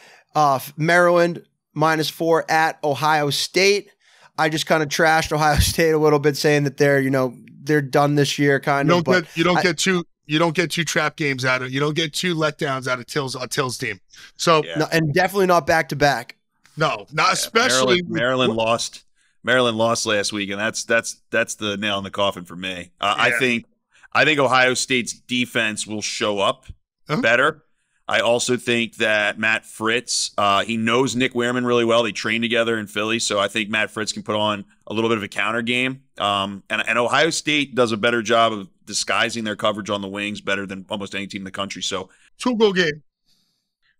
Maryland -4 at Ohio State. I just kind of trashed Ohio State a little bit, saying that they're done this year, kind of. You don't get two trap games out of. You don't get 2 letdowns out of Till's team. So no, and definitely not back to back. No, not especially. Maryland lost. Maryland lost last week, and that's the nail in the coffin for me. I think Ohio State's defense will show up better. I also think that Matt Fritz, he knows Nick Wehrman really well. They train together in Philly, so I think Matt Fritz can put on a little bit of a counter game. And Ohio State does a better job of disguising their coverage on the wings better than almost any team in the country. So 2-goal game.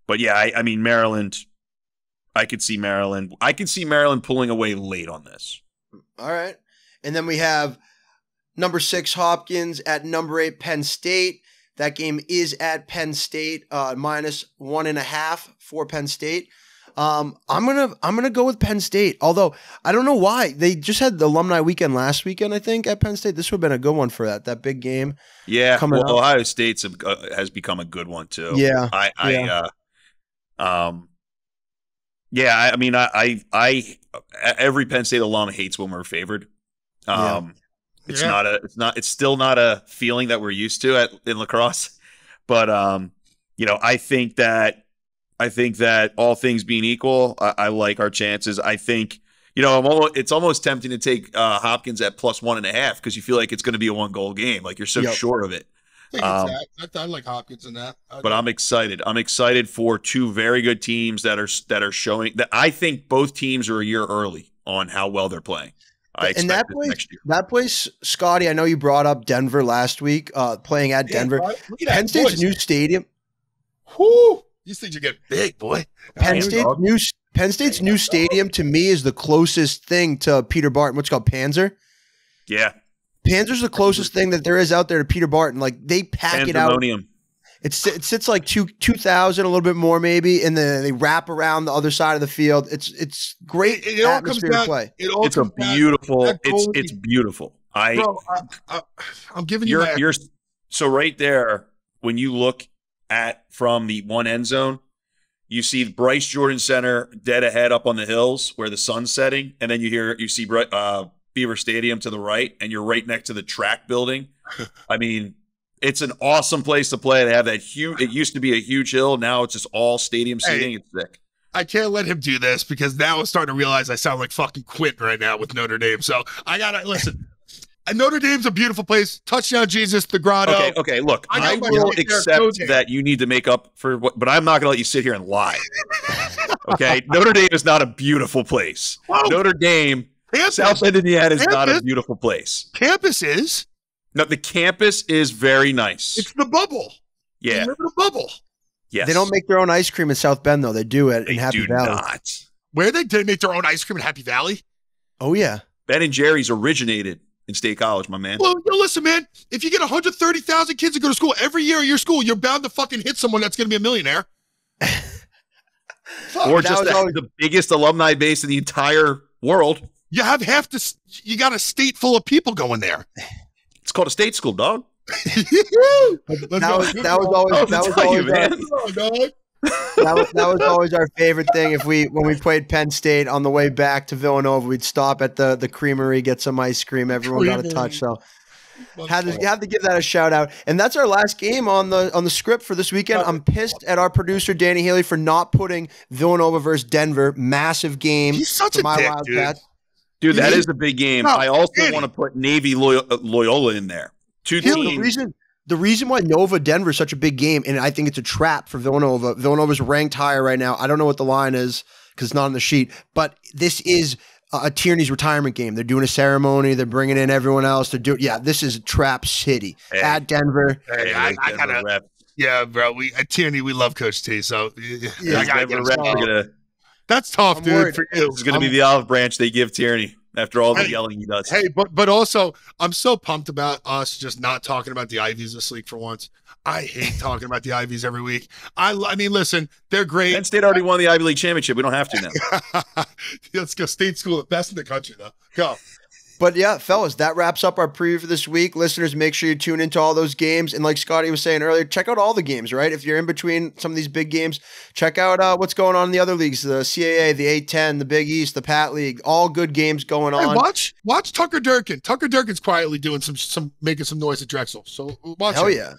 But yeah, I mean Maryland. I could see Maryland. I could see Maryland pulling away late on this. All right, and then we have number 6 Hopkins at number 8 Penn State. That game is at Penn State, -1.5 for Penn State. I'm gonna go with Penn State. Although I don't know why they just had the alumni weekend last weekend. I think at Penn State, this would have been a good one for that big game. Yeah, Ohio State's has become a good one too. Yeah, I mean, every Penn State alum hates when we're favored. It's still not a feeling that we're used to in lacrosse, but I think that all things being equal, I like our chances. I think it's almost tempting to take Hopkins at +1.5 because you feel like it's going to be a 1-goal game. Like you're so short of it. I like Hopkins in that. But I'm excited. I'm excited for 2 very good teams that are showing that I think both teams are a year early on how well they're playing. And that place, Scotty, I know you brought up Denver last week, playing at Denver. Penn State's new stadium. Whoo! These things are getting big, boy. Penn State's new stadium to me is the closest thing to Peter Barton. What's it called, Panzer? Yeah. Panzer's the closest thing that there is out there to Peter Barton. Like they pack it out. Pandemonium. It sits like 2,000, a little bit more maybe, and then they wrap around the other side of the field. It's great It all comes atmosphere down. to play. It's a beautiful. It's beautiful. Bro, I'm giving you you're so right there when you look at from the one end zone, you see Bryce Jordan Center dead ahead up on the hills where the sun's setting, and then you see Beaver Stadium to the right, and you're right next to the track building. I mean, it's an awesome place to play. They have that huge. It used to be a huge hill. Now it's just all stadium seating. It's sick. I can't let him do this because now I'm starting to realize I sound like fucking Quentin right now with Notre Dame. So I gotta listen. Notre Dame's a beautiful place. Touchdown Jesus, the grotto. Okay. Look, I will accept that you need to make up for what, but I'm not going to let you sit here and lie. Okay, Notre Dame is not a beautiful place. Whoa. Notre Dame, South Bend, Indiana, is not a beautiful place. Campus is. No, the campus is very nice. It's the bubble. Yeah, you live in a bubble. Yes. They don't make their own ice cream in South Bend though. They do it in Happy Valley. Not. Where they make their own ice cream in Happy Valley? Oh yeah. Ben and Jerry's originated in State College, my man. Well, listen, man. If you get 130,000 kids to go to school every year at your school, you're bound to fucking hit someone that's going to be a millionaire. Or just the biggest alumni base in the entire world. You have you got a state full of people going there. It's called a state school, dog. That was always our favorite thing. When we played Penn State on the way back to Villanova, we'd stop at the creamery, get some ice cream. Everyone got a touch. So had to give that a shout out. And that's our last game on the script for this weekend. I'm pissed at our producer Danny Haley for not putting Villanova versus Denver. Massive game. He's such for a my dick, Wildcats. Dude, that is a big game. I also want to put Navy Loyola in there. Two teams. The reason why Nova Denver is such a big game, and I think it's a trap for Villanova. Villanova's ranked higher right now. I don't know what the line is because it's not on the sheet, but this is a Tierney's retirement game. They're doing a ceremony. They're bringing in everyone else. This is Trap City at Denver. Hey, I gotta rep. Yeah, bro. Tierney, we love Coach T. So I gotta get rep. That's tough, dude. For you. This is going to be the olive branch they give Tierney after all the yelling he does. Hey, but also, I'm so pumped about us just not talking about the Ivies this week for once. I hate talking about the Ivies every week. I mean, listen, they're great. Penn State already won the Ivy League championship. We don't have to now. Let's go. State school, the best in the country, though. Go. But yeah, fellas, that wraps up our preview for this week. Listeners, make sure you tune into all those games. And like Scotty was saying earlier, check out all the games, right? If you're in between some of these big games, check out what's going on in the other leagues, the CAA, the A10, the Big East, the Pat League, all good games going on. Watch Tucker Durkin. Tucker Durkin's quietly doing some making some noise at Drexel. So watch Hell him. Yeah.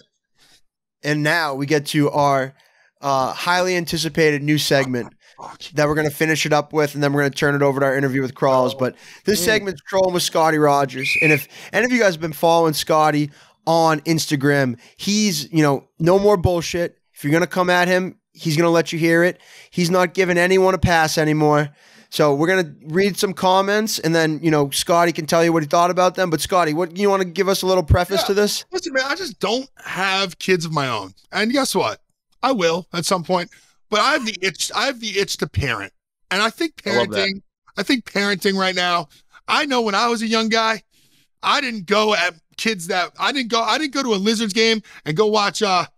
And now we get to our highly anticipated new segment that we're going to finish it up with, and then we're going to turn it over to our interview with Crawls. But this segment's Trolling with Scotty Rodgers. And if any of you guys have been following Scotty on Instagram, he's, no more bullshit. If you're going to come at him, he's going to let you hear it. He's not giving anyone a pass anymore. So we're going to read some comments, and then, Scotty can tell you what he thought about them. But Scotty, what you want to give us a little preface to this? Listen, man, I just don't have kids of my own. And guess what? I will at some point. But I have the itch to parent. And I think parenting right now, I know when I was a young guy, I didn't go at kids I didn't go to a Lizards game and go watch the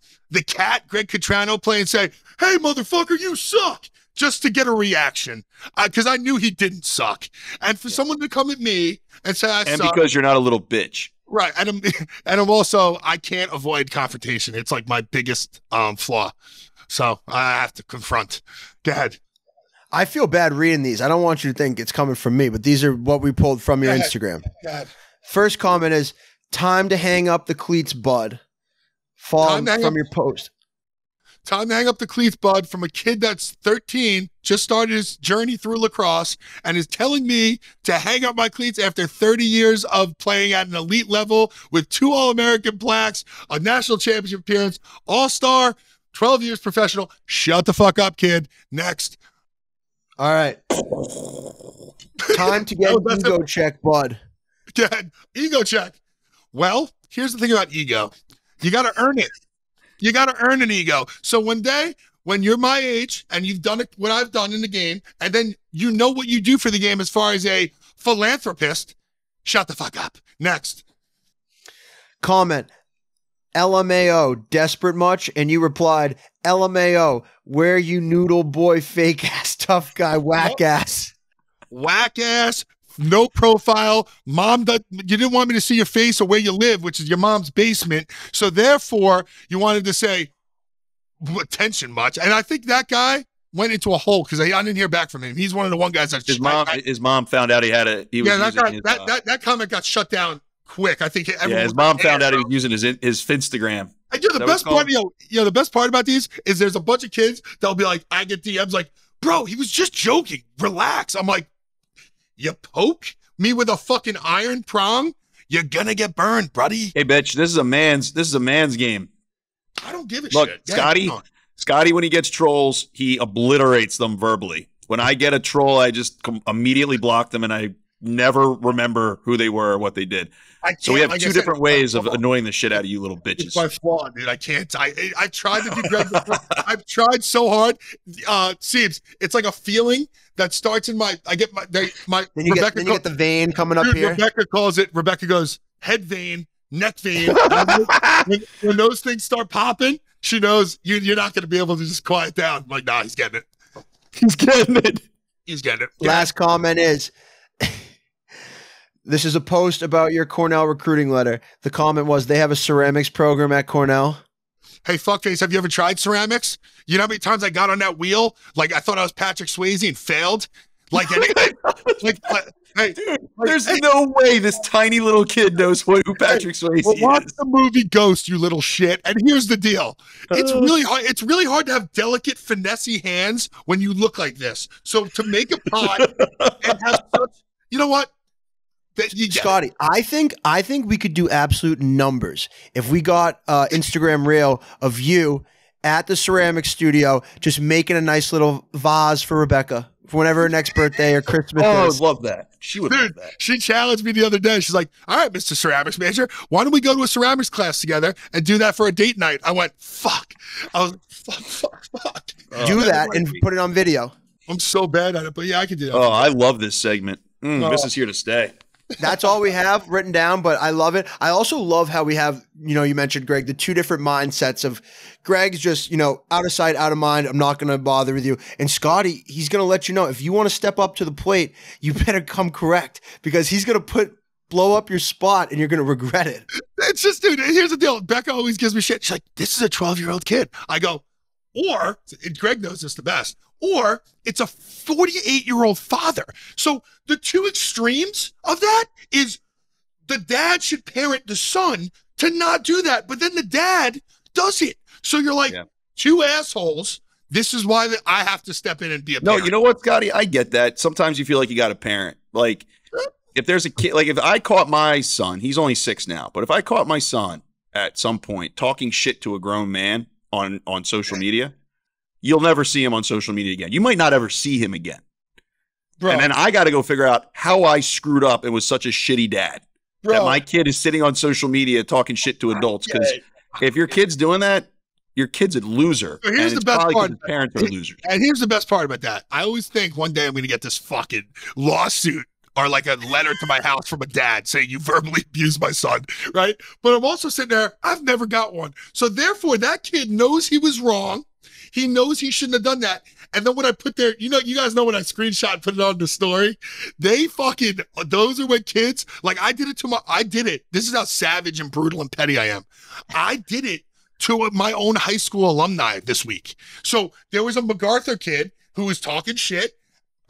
Cat, Greg Catrano, play and say, "Hey, motherfucker, you suck," just to get a reaction. Because I knew he didn't suck. And for someone to come at me and say I suck. And because you're not a little bitch. Right. And I'm also, I can't avoid confrontation. It's like my biggest flaw. So I have to confront. Go ahead. I feel bad reading these. I don't want you to think it's coming from me, but these are what we pulled from your Instagram. Go ahead. First comment is, "Time to hang up the cleats, bud." From your post. Time to hang up the cleats, bud, from a kid that's 13, just started his journey through lacrosse, and is telling me to hang up my cleats after 30 years of playing at an elite level with 2 All-American plaques, a national championship appearance, All-Star, 12 years professional. Shut the fuck up, kid. Next. All right. Time to get ego check, bud. Good. Ego check. Well, here's the thing about ego. You got to earn it. You got to earn an ego. So one day, when you're my age and you've done it, what I've done in the game, and then you know what you do for the game as far as a philanthropist, shut the fuck up. Next. Comment, LMAO, desperate much? And you replied, LMAO, where you noodle boy, fake ass, tough guy, whack ass. Whack ass, no profile. Mom, you didn't want me to see your face or where you live, which is your mom's basement. So therefore, you wanted to say, attention much. And I think that guy went into a hole because I didn't hear back from him. He's one of the one guys that his mom found out he had a. He was that comment got shut down quick. I think his mom found out he was using his Finstagram. And the best part, the best part about these is there's a bunch of kids that'll be like, I get DMs like, bro, he was just joking. Relax. I'm like, you poke me with a fucking iron prong, you're gonna get burned, buddy. Hey, bitch, this is a man's game. I don't give a Look, shit. Scotty, when he gets trolls, he obliterates them verbally. When I get a troll, I just immediately block them, and I never remember who they were or what they did. So we have two different ways of annoying the shit out of you little bitches. It's my flaw, dude. I can't. I tried to do Greg before. I've tried so hard. Seems it's like a feeling that starts in my. I get my. Then you get the vein coming up here. Rebecca calls it. Rebecca goes head vein, neck vein. when those things start popping, she knows you're not going to be able to just quiet down. I'm like, nah, he's getting it. He's getting it. He's getting it. Last comment is. This is a post about your Cornell recruiting letter. The comment was, they have a ceramics program at Cornell. Hey, fuckface, have you ever tried ceramics? You know how many times I got on that wheel? Like, I thought I was Patrick Swayze and failed? Like, hey, dude, there's no way this tiny little kid knows who Patrick Swayze is. Watch the movie Ghost, you little shit. And here's the deal. It's really hard. It's really hard to have delicate, finessey hands when you look like this. So to make a pot and have such, you know what? Scotty, I think we could do absolute numbers if we got Instagram reel of you at the ceramic studio just making a nice little vase for Rebecca for whenever her next birthday or Christmas. I would love that. She would love that. She challenged me the other day. She's like, all right, Mr. Ceramics Major, why don't we go to a ceramics class together and do that for a date night? I went, fuck. I was like, fuck. Do that and put it on video. I'm so bad at it, but yeah, I can do that. Oh, I love this segment. This is here to stay. That's all we have written down, but I love it. I also love how we have, you mentioned, Greg, the two different mindsets of Greg's just, out of sight, out of mind. I'm not going to bother with you. And Scotty, he's going to let you know if you want to step up to the plate, you better come correct because he's going to blow up your spot and you're going to regret it. It's just, dude, here's the deal. Becca always gives me shit. She's like, this is a 12-year-old kid. I go, or, and Greg knows this the best, or it's a 48-year-old father. So the two extremes of that is the dad should parent the son to not do that, but then the dad does it. So you're like, two assholes. This is why I have to step in and be a parent. No, you know what, Scotty? I get that. Sometimes you feel like you got a parent. Like, if there's a kid, like if I caught my son, he's only 6 now, but if I caught my son at some point talking shit to a grown man on social media, you'll never see him on social media again. You might not ever see him again. Bro. And then I got to go figure out how I screwed up and was such a shitty dad that my kid is sitting on social media talking shit to adults. Because if your kid's doing that, your kid's a loser. So here's the best part. His parents are losers. And here's the best part about that. I always think one day I'm going to get this fucking lawsuit or like a letter to my house from a dad saying you verbally abused my son, right? But I'm also sitting there, I've never got one. So therefore, that kid knows he was wrong. He knows he shouldn't have done that. And then when I put there, you guys know when I screenshot and put it on the story, those are when kids, like I did it. This is how savage and brutal and petty I am. I did it to my own high school alumni this week. So there was a MacArthur kid who was talking shit.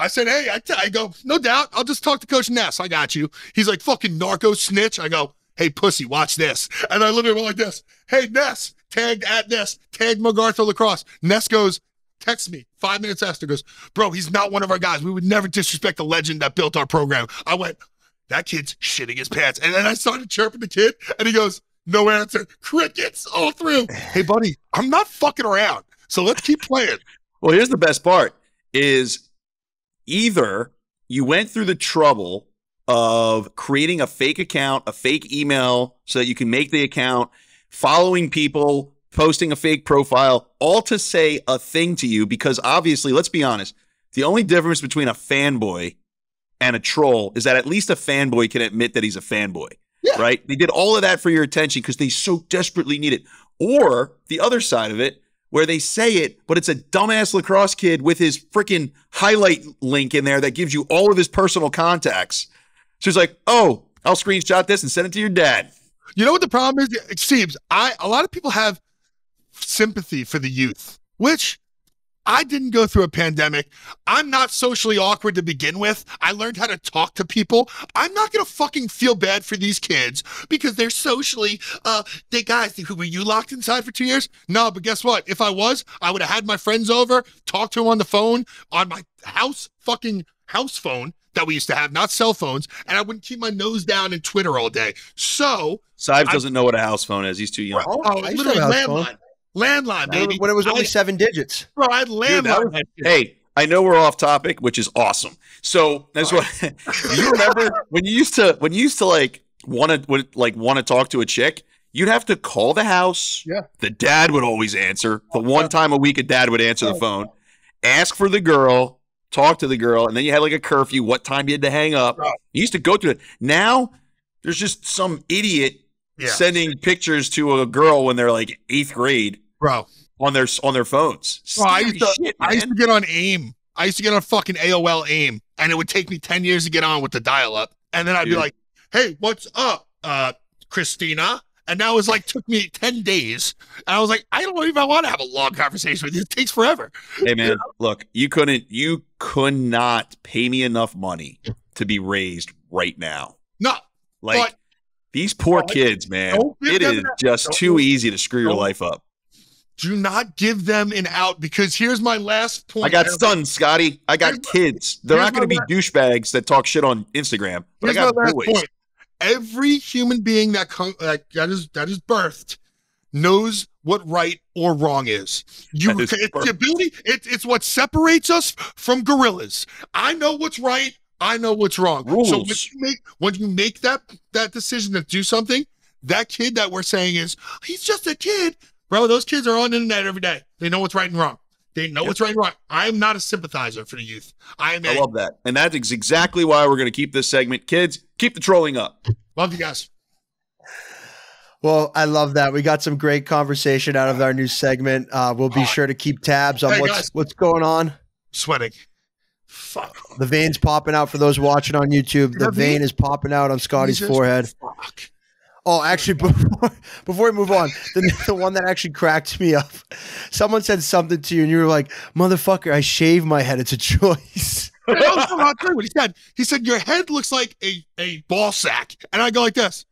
I said, hey, I go, no doubt. I'll just talk to Coach Ness. I got you. He's like, fucking narco snitch. I go, hey, pussy, watch this. And I literally went like this. Hey, Ness. Tagged at Ness, tagged MacArthur Lacrosse. Ness goes, text me 5 minutes after, goes, bro, he's not one of our guys. We would never disrespect the legend that built our program. I went, that kid's shitting his pants. And then I started chirping the kid, and he goes, no answer. Crickets all through. Hey, buddy, I'm not fucking around. So let's keep playing. Well, here's the best part is either you went through the trouble of creating a fake account, a fake email so that you can make the account, following people, posting a fake profile, all to say a thing to you because obviously, let's be honest, the only difference between a fanboy and a troll is that at least a fanboy can admit that he's a fanboy. right? They did all of that for your attention because they so desperately need it. Or the other side of it, where they say it, but it's a dumbass lacrosse kid with his freaking highlight link in there that gives you all of his personal contacts. So he's like, oh, I'll screenshot this and send it to your dad. You know what the problem is? It seems a lot of people have sympathy for the youth, which I didn't go through a pandemic. I'm not socially awkward to begin with. I learned how to talk to people. I'm not going to fucking feel bad for these kids because they're socially, were you locked inside for 2 years? No, but guess what? If I was, I would have had my friends over, talked to them on the phone, on my house phone that we used to have, not cell phones, and I wouldn't keep my nose down in Twitter all day. So Sibes doesn't know what a house phone is. He's too young. Literally landline. Landline, baby. When it was only 7 digits. Bro, I had landline. Hey, I know we're off topic, which is awesome. So that's what you remember when you used to like want to talk to a chick, you'd have to call the house. Yeah. The dad would always answer. The one time a week a dad would answer the phone, ask for the girl, talk to the girl, and then you had like a curfew, what time you had to hang up. You used to go through it. Now there's just some idiot sending pictures to a girl when they're like 8th grade. Bro, on their phones. Bro, I used to get on AIM. I used to get on fucking AOL AIM, and it would take me 10 years to get on with the dial-up. And then I'd be like, hey, what's up, Christina? And that was like, took me 10 days. And I was like, I don't even want to have a long conversation with you. It takes forever. Hey, man, look, you could not pay me enough money to be raised right now. No. Like, these poor kids, man, it is just too easy to screw your life up. Do not give them an out, because here's my last point. I got sons, Scotty. I got kids. They're not going to be douchebags that talk shit on Instagram. But I got boys. Point. Every human being that is birthed knows what right or wrong is. It's the ability. It's what separates us from gorillas. I know what's right. I know what's wrong. Rules. So when you make that decision to do something, that kid that we're saying he's just a kid. Bro, those kids are on the internet every day. They know what's right and wrong. They know what's right and wrong. I am not a sympathizer for the youth. I love that. And that is exactly why we're going to keep this segment. Kids, keep the trolling up. Love you guys. Well, I love that. We got some great conversation out of our new segment. We'll be sure to keep tabs on what's going on. Sweating. Fuck. The vein's popping out for those watching on YouTube. The vein is popping out on Scotty's forehead. Fuck. Oh, actually, before we move on, the one that actually cracked me up, someone said something to you, and you were like, motherfucker, I shave my head. It's a choice. That was not true what he said. He said, your head looks like a ball sack. And I go like this.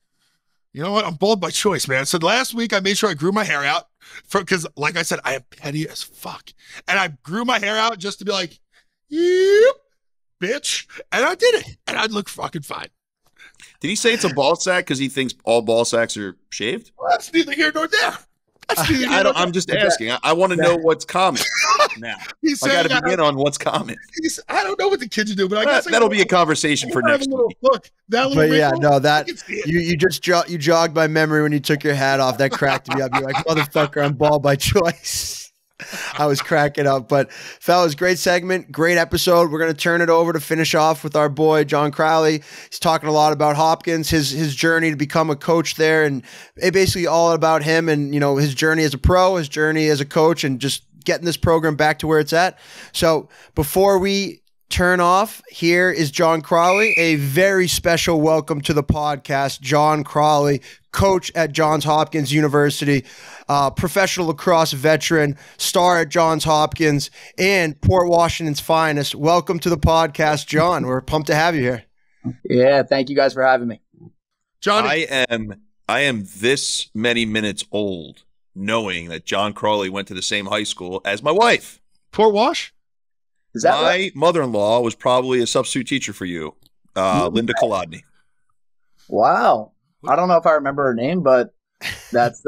You know what? I'm bald by choice, man. So last week, I made sure I grew my hair out because, like I said, I am petty as fuck. And I grew my hair out just to be like, yep, bitch. And I did it. And I'd look fucking fine. Did he say it's a ball sack because he thinks all ball sacks are shaved? Well, that's neither here nor there. I'm just asking. I want to know what's common now. I got to begin on what's common. I don't know what the kids do, but I guess that'll be a conversation for next week. Look, you jogged my memory when you took your hat off. That cracked me up. You're like, motherfucker, I'm bald by choice. I was cracking up. But fellas, great segment, great episode. We're going to turn it over to finish off with our boy John Crawley. He's talking a lot about Hopkins, his journey to become a coach there, and it basically all about him and his journey as a pro, his journey as a coach, and just getting this program back to where it's at. So before we turn off, here is John Crawley. A very special welcome to the podcast, John Crawley, coach at Johns Hopkins University, professional lacrosse veteran, star at Johns Hopkins, and Port Washington's finest. Welcome to the podcast, John. We're pumped to have you here. Yeah, thank you guys for having me. Johnny, I am this many minutes old knowing that John Crawley went to the same high school as my wife. Port Wash? Is that my right? mother-in-law was probably a substitute teacher for you, Linda Kolodny. Wow. I don't know if I remember her name, but that's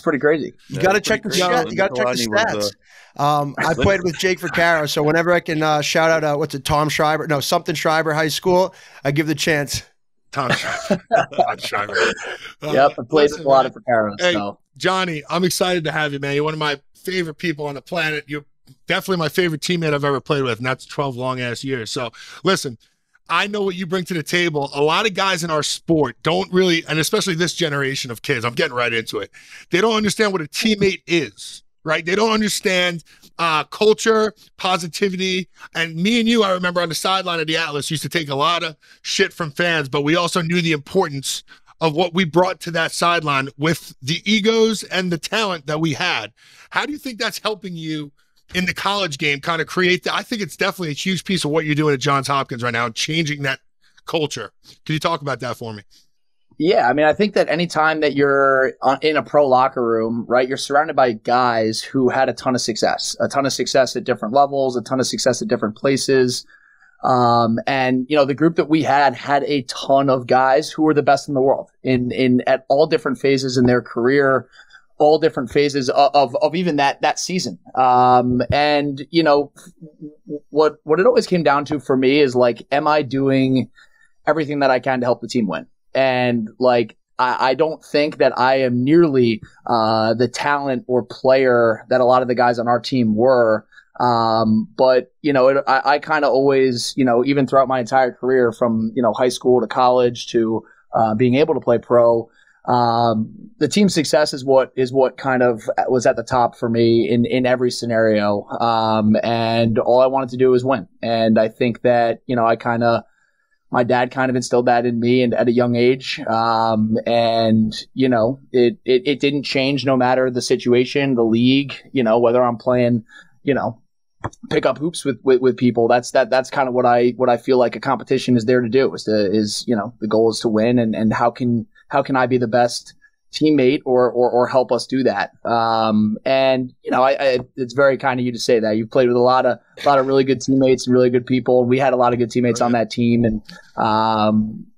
pretty crazy. You got to check the stats. You got to check the stats. I played with Jake Vaccaro, so whenever I can shout out, Tom Schreiber? No, something Schreiber High School. I give the chance. Tom Schreiber. Yep, I played with a lot of Vaccaro. Hey, so. Johnny, I'm excited to have you, man. You're one of my favorite people on the planet. You're definitely my favorite teammate I've ever played with, and that's 12 long-ass years. So, listen, I know what you bring to the table. A lot of guys in our sport don't really, and especially this generation of kids, I'm getting right into it. They don't understand what a teammate is, right? They don't understand culture, positivity. And me and you, I remember on the sideline of the Atlas, used to take a lot of shit from fans, but we also knew the importance of what we brought to that sideline with the egos and the talent that we had. How do you think that's helping you in the college game kind of create that? I think it's definitely a huge piece of what you're doing at Johns Hopkins right now, changing that culture. Can you talk about that for me? Yeah, I mean, I think that anytime that you're in a pro locker room, right, you're surrounded by guys who had a ton of success at different levels, a ton of success at different places. And you know, the group that we had a ton of guys who were the best in the world in at all different phases in their career, all different phases of even that season. And you know, what it always came down to for me is like, am I doing everything that I can to help the team win? And like, I don't think that I am nearly the talent or player that a lot of the guys on our team were. But you know, I kind of always, you know, even throughout my entire career from, you know, high school to college to being able to play pro, the team success is what kind of was at the top for me in every scenario. And all I wanted to do was win. And I think that, you know, my dad kind of instilled that in me and at a young age. And, you know, it didn't change no matter the situation, the league, you know, whether I'm playing, you know, pick up hoops with people. That's kind of what I feel like a competition is there to do is, you know, the goal is to win, and how can I be the best teammate or help us do that. And you know, it's very kind of you to say that. You've played with a lot of really good teammates and really good people. We had a lot of good teammates on that team, and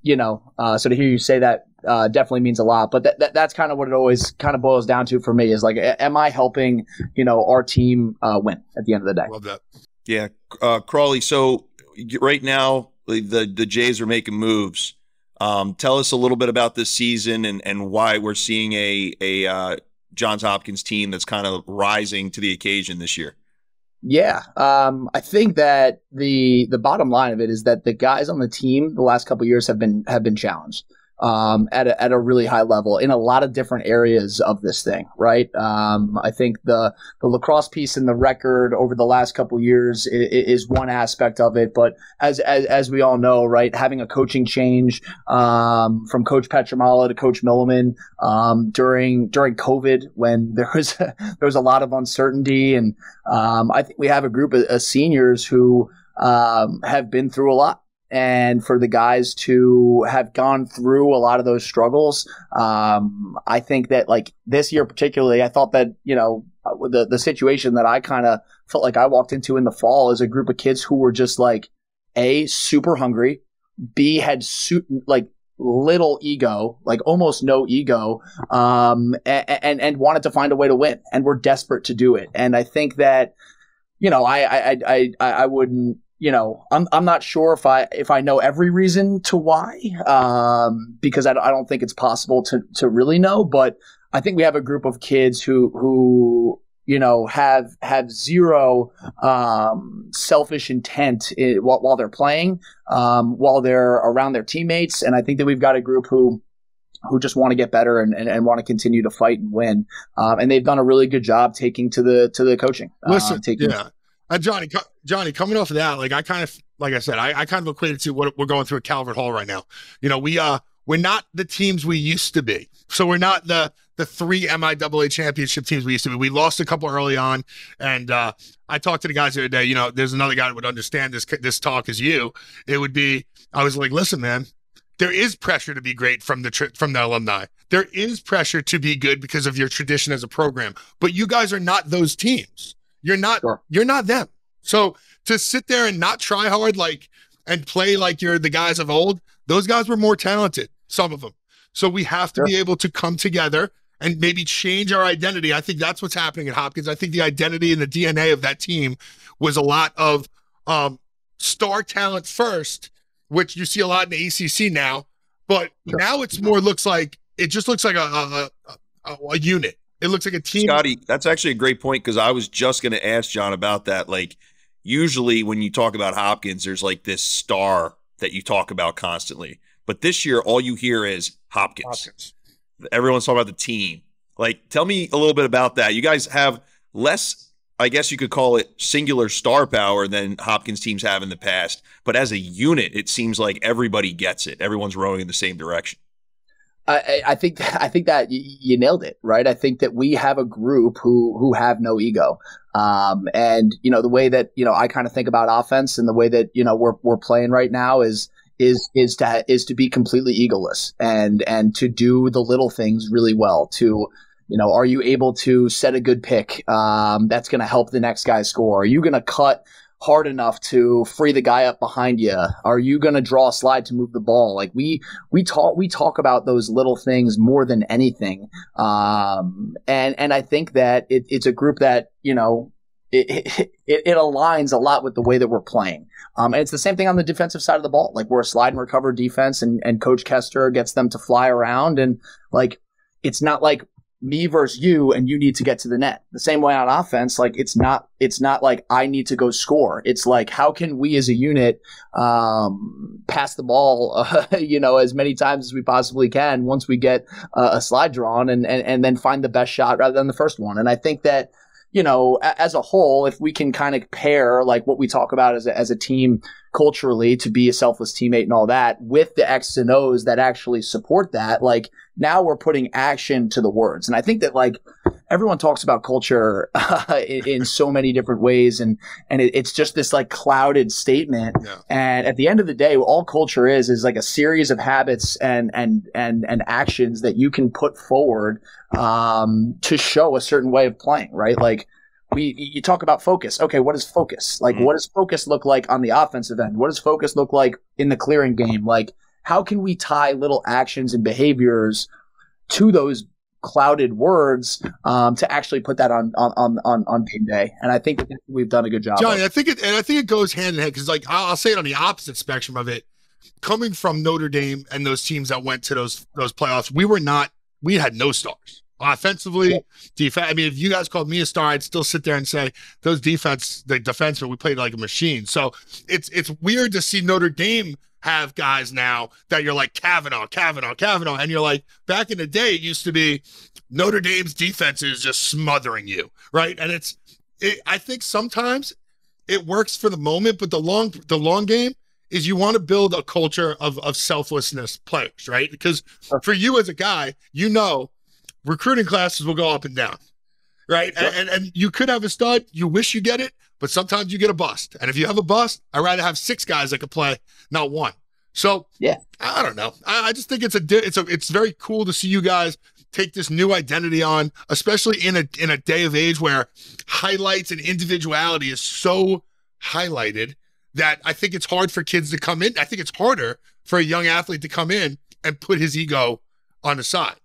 you know, so to hear you say that definitely means a lot. But that's kind of what it always kind of boils down to for me is like, am I helping, you know, our team win at the end of the day? Love that. Yeah, Crawley. So right now the Jays are making moves. Tell us a little bit about this season and why we're seeing a Johns Hopkins team that's kind of rising to the occasion this year. Yeah, I think that the bottom line of it is that the guys on the team the last couple of years have been challenged at a really high level in a lot of different areas of this thing, right? I think the lacrosse piece and the record over the last couple of years is one aspect of it, but as we all know, right, having a coaching change from Coach Petramala to Coach Milliman during COVID when there was a lot of uncertainty, and I think we have a group of seniors who have been through a lot. And for the guys to have gone through a lot of those struggles, I think that like this year particularly, I thought that, you know, the situation that I kind of felt like I walked into in the fall is a group of kids who were just like, A, super hungry, B, had like little ego, like almost no ego, and wanted to find a way to win and were desperate to do it. And I think that, you know, I wouldn't, you know, I'm not sure if I know every reason to why, because I don't think it's possible to really know. But I think we have a group of kids who you know have zero selfish intent while they're playing, while they're around their teammates, and I think that we've got a group who just want to get better and want to continue to fight and win. And they've done a really good job taking to the coaching. Listen, yeah. Johnny, coming off of that, like I kind of equated to what we're going through at Calvert Hall right now. You know, we're not the teams we used to be. So we're not the 3 MIAA championship teams we used to be. We lost a couple early on, and I talked to the guys the other day. You know, there's another guy that would understand this talk as you. It would be, I was like, listen, man, there is pressure to be great from the alumni. There is pressure to be good because of your tradition as a program. But you guys are not those teams. You're not. Sure. You're not them. So to sit there and not try hard, and play like you're the guys of old, those guys were more talented, some of them. So we have to be able to come together and maybe change our identity. I think that's what's happening at Hopkins. I think the identity and the DNA of that team was a lot of star talent first, which you see a lot in the ACC now. But now it's more it just looks like a unit. It looks like a team. Scotty, that's actually a great point, because I was just going to ask John about that. Like, usually when you talk about Hopkins, there's like this star that you talk about constantly. But this year, all you hear is Hopkins. Everyone's talking about the team. Like, tell me a little bit about that. You guys have less, I guess you could call it singular star power than Hopkins teams have in the past. But as a unit, it seems like everybody gets it. Everyone's rowing in the same direction. I think that you nailed it, right? I think that we have a group who have no ego. And the way that, I kind of think about offense and the way that, we're playing right now is to be completely egoless and to do the little things really well. To, are you able to set a good pick that's going to help the next guy score? Are you going to cut hard enough to free the guy up behind you? Are you going to draw a slide to move the ball? Like we talk about those little things more than anything. And I think that it's a group that, it aligns a lot with the way that we're playing. And it's the same thing on the defensive side of the ball. Like we're a slide and recover defense, and Coach Kester gets them to fly around, and like, it's not like me versus you and you need to get to the net. The same way on offense, like it's not like I need to go score. It's like, how can we as a unit pass the ball as many times as we possibly can once we get a slide drawn, and then find the best shot rather than the first one. And I think that as a whole, if we can kind of pair like what we talk about as a team culturally, to be a selfless teammate and all that, with the X's and O's that actually support that, like now we're putting action to the words. And I think that like everyone talks about culture in so many different ways, and it's just this like clouded statement. Yeah. And at the end of the day, all culture is like a series of habits and actions that you can put forward to show a certain way of playing, right? Like you talk about focus. Okay, what is focus? Like, what does focus look like on the offensive end? What does focus look like in the clearing game? Like, how can we tie little actions and behaviors to those clouded words to actually put that on game day? And I think that we've done a good job. Johnny, I think it goes hand in hand, because like I'll say it on the opposite spectrum of it. Coming from Notre Dame and those teams that went to those playoffs, we had no stars. Offensively, defense. I mean, if you guys called me a star, I'd still sit there and say the defensemen, we played like a machine. So it's weird to see Notre Dame have guys now that you're like Kavanaugh, and you're like, back in the day, it used to be Notre Dame's defense is just smothering you, right? And I think sometimes it works for the moment, but the long game is you want to build a culture of selflessness players, right? Because for you as a guy, recruiting classes will go up and down, right? Sure. And you could have a stud, you wish you get it, but sometimes you get a bust. And if you have a bust, I'd rather have 6 guys that could play, not 1. So yeah, I don't know. I just think it's very cool to see you guys take this new identity on, especially in a day of age where highlights and individuality is so highlighted that I think it's hard for kids to come in. I think it's harder for a young athlete to come in and put his ego on the side.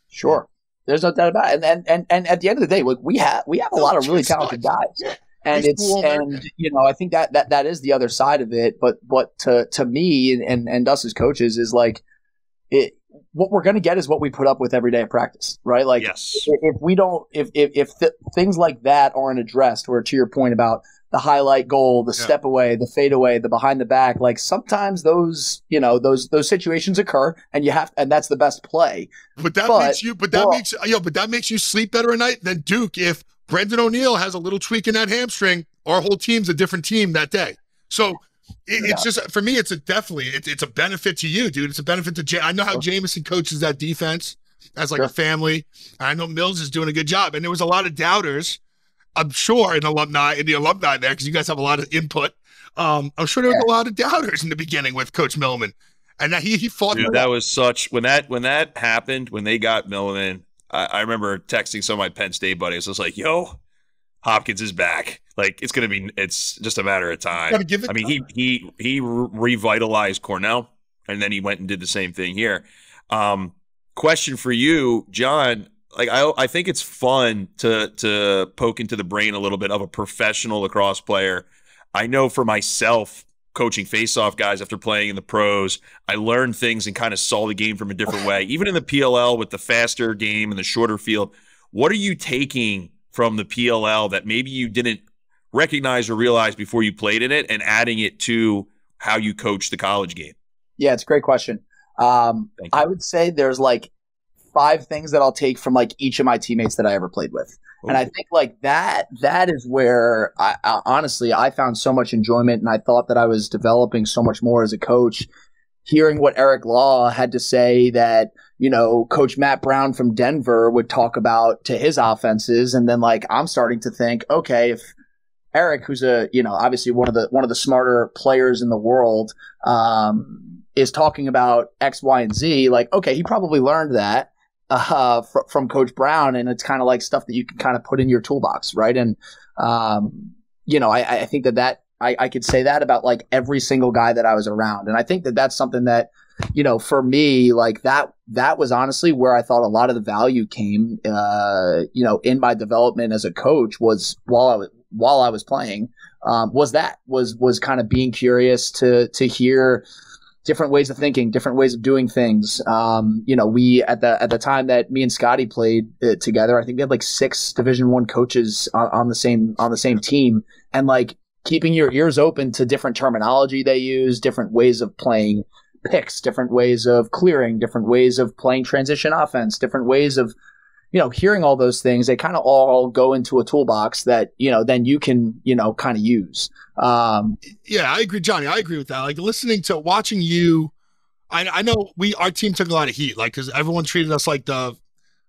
Sure. There's no doubt about it. And at the end of the day, look, we have a lot of really talented guys. And I think that is the other side of it. But to me and us as coaches is like, what we're going to get is what we put up with every day of practice, right? Like, yes. If things like that aren't addressed, or to your point about the highlight goal, the step away, the fade away, the behind the back, like sometimes those situations occur, and that's the best play. But that makes you sleep better at night than Duke. If Brendan O'Neill has a little tweak in that hamstring, our whole team's a different team that day. So it's just, for me, it's a benefit to you, dude. It's a benefit to Jay. I know how Jameson coaches that defense as like a family. I know Mills is doing a good job, and there was a lot of doubters, I'm sure, in the alumni there, because you guys have a lot of input. I'm sure there was a lot of doubters in the beginning with Coach Millman, and that he fought. Dude, that was such when that happened, when they got Millman. I remember texting some of my Penn State buddies. I was like, "Yo, Hopkins is back. Like it's just a matter of time." I mean, he revitalized Cornell, and then he went and did the same thing here. Question for you, John. Like I think it's fun to poke into the brain a little bit of a professional lacrosse player. I know for myself, coaching face-off guys after playing in the pros, I learned things and kind of saw the game from a different way. Even in the PLL with the faster game and the shorter field, what are you taking from the PLL that maybe you didn't recognize or realize before you played in it, and adding it to how you coach the college game? Yeah, it's a great question. Thank you. I would say there's like 5 things that I'll take from like each of my teammates that I ever played with. Ooh. And I think like that is where I honestly, I found so much enjoyment, and I thought that I was developing so much more as a coach. Hearing what Eric Law had to say that, you know, Coach Matt Brown from Denver would talk about to his offenses. And then like, I'm starting to think, okay, if Eric, who's obviously one of the smarter players in the world, is talking about X, Y, and Z, like, okay, he probably learned that from Coach Brown, and it's kind of like stuff that you can kind of put in your toolbox, right? And I think that I could say that about like every single guy that I was around, and I think that that's something that, you know, for me, like that was honestly where I thought a lot of the value came, in my development as a coach, was while I was playing, was kind of being curious to hear different ways of thinking, different ways of doing things. We at the time that me and Scotty played together, I think we had like 6 Division I coaches on the same team, and like keeping your ears open to different terminology they use, different ways of playing picks, different ways of clearing, different ways of playing transition offense, different ways of, you know, hearing all those things. They kind of all go into a toolbox that, you know, then you can, you know, kind of use. Yeah, I agree, Johnny. I agree with that. Like watching you, I know our team took a lot of heat, like, because everyone treated us like the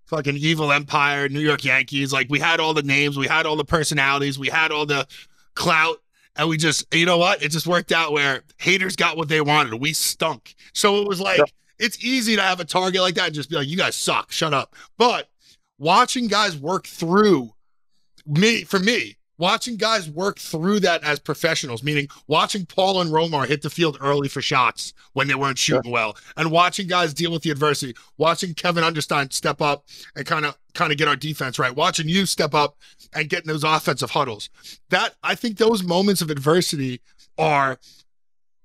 fucking evil empire, New York Yankees. Like, we had all the names, we had all the personalities, we had all the clout. And we just, you know what? It just worked out where haters got what they wanted. We stunk. So it was like, It's easy to have a target like that and just be like, you guys suck, shut up. But watching guys work through watching guys work through that as professionals, meaning watching Paul and Romar hit the field early for shots when they weren't shooting well, and watching guys deal with the adversity, watching Kevin Understein step up and kind of get our defense right, watching you step up and get in those offensive huddles. That, I think those moments of adversity are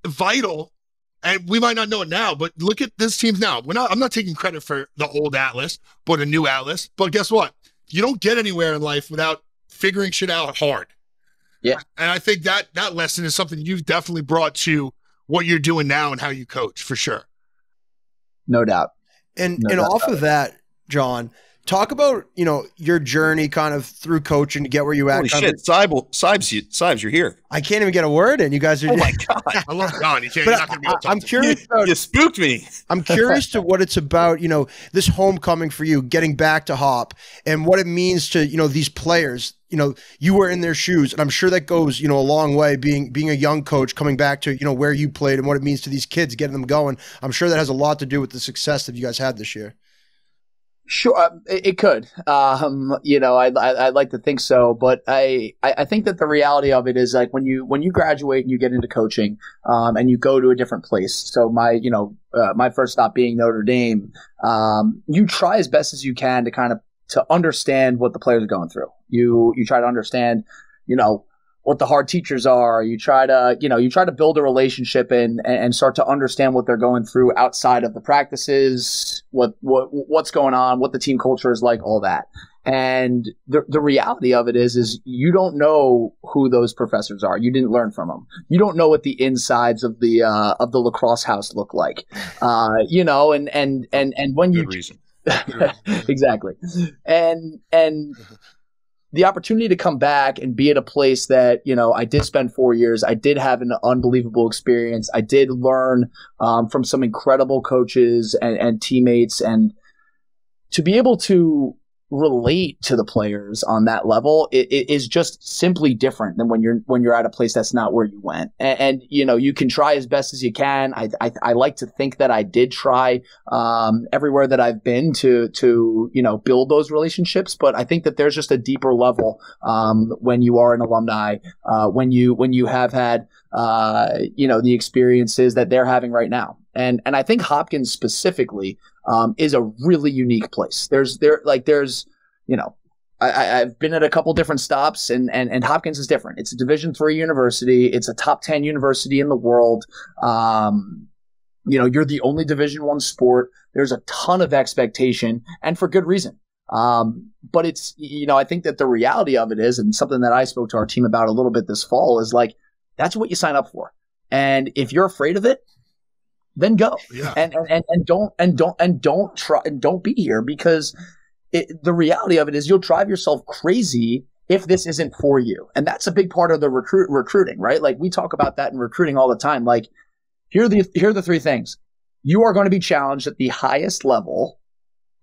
vital. And we might not know it now, but look at this team now. I'm not taking credit for the old Atlas, but a new Atlas. But guess what? You don't get anywhere in life without figuring shit out hard. Yeah. And I think that lesson is something you've definitely brought to what you're doing now and how you coach, for sure. No doubt. And off of that, John, talk about, you know, your journey kind of through coaching to get where you at. Holy shit, Sibes, you're here. I can't even get a word in. You guys are. Oh my God. I love John. I'm curious. You spooked me. I'm curious to what it's about, you know, this homecoming for you, getting back to Hop, and what it means to, you know, these players. You know, you were in their shoes, and I'm sure that goes, you know, a long way, being a young coach, coming back to, you know, where you played and what it means to these kids, getting them going. I'm sure that has a lot to do with the success that you guys had this year. Sure, it could. I'd like to think so, but I think that the reality of it is, like, when you graduate and you get into coaching, and you go to a different place. So my first stop being Notre Dame, you try as best as you can to understand what the players are going through. You try to understand, you know, what the hard teachers are. You try to build a relationship and start to understand what they're going through outside of the practices, what's going on, what the team culture is like, all that. And the reality of it is you don't know who those professors are. You didn't learn from them. You don't know what the insides of the lacrosse house look like. And when Good you reason. exactly. And the opportunity to come back and be at a place that, you know, I did spend 4 years. I did have an unbelievable experience. I did learn from some incredible coaches and teammates, and to be able to relate to the players on that level, it is just simply different than when you're at a place that's not where you went. And you know, you can try as best as you can. I like to think that I did try everywhere that I've been to you know, build those relationships. But I think that there's just a deeper level when you are an alumni, when you have had the experiences that they're having right now. And I think Hopkins specifically is a really unique place. I've been at a couple different stops, and Hopkins is different. It's a Division III university. It's a top 10 university in the world. You're the only Division I sport. There's a ton of expectation, and for good reason. But it's, I think that the reality of it is, and something that I spoke to our team about a little bit this fall, is like, that's what you sign up for. And if you're afraid of it, then go. Yeah. Don't be here, because the reality of it is you'll drive yourself crazy if this isn't for you. And that's a big part of the recruiting, right? Like, we talk about that in recruiting all the time. Like, here are the three things. You are going to be challenged at the highest level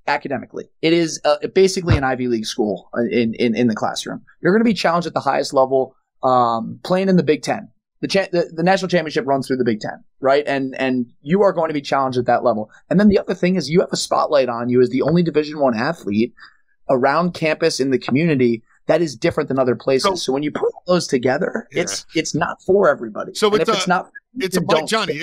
academically. It is basically an Ivy League school in the classroom. You're going to be challenged at the highest level, playing in the Big Ten. The national championship runs through the Big Ten, right? And you are going to be challenged at that level. And then the other thing is, you have a spotlight on you as the only Division I athlete around campus in the community that is different than other places. So when you put those together, it's not for everybody. So and if it's not, Johnny,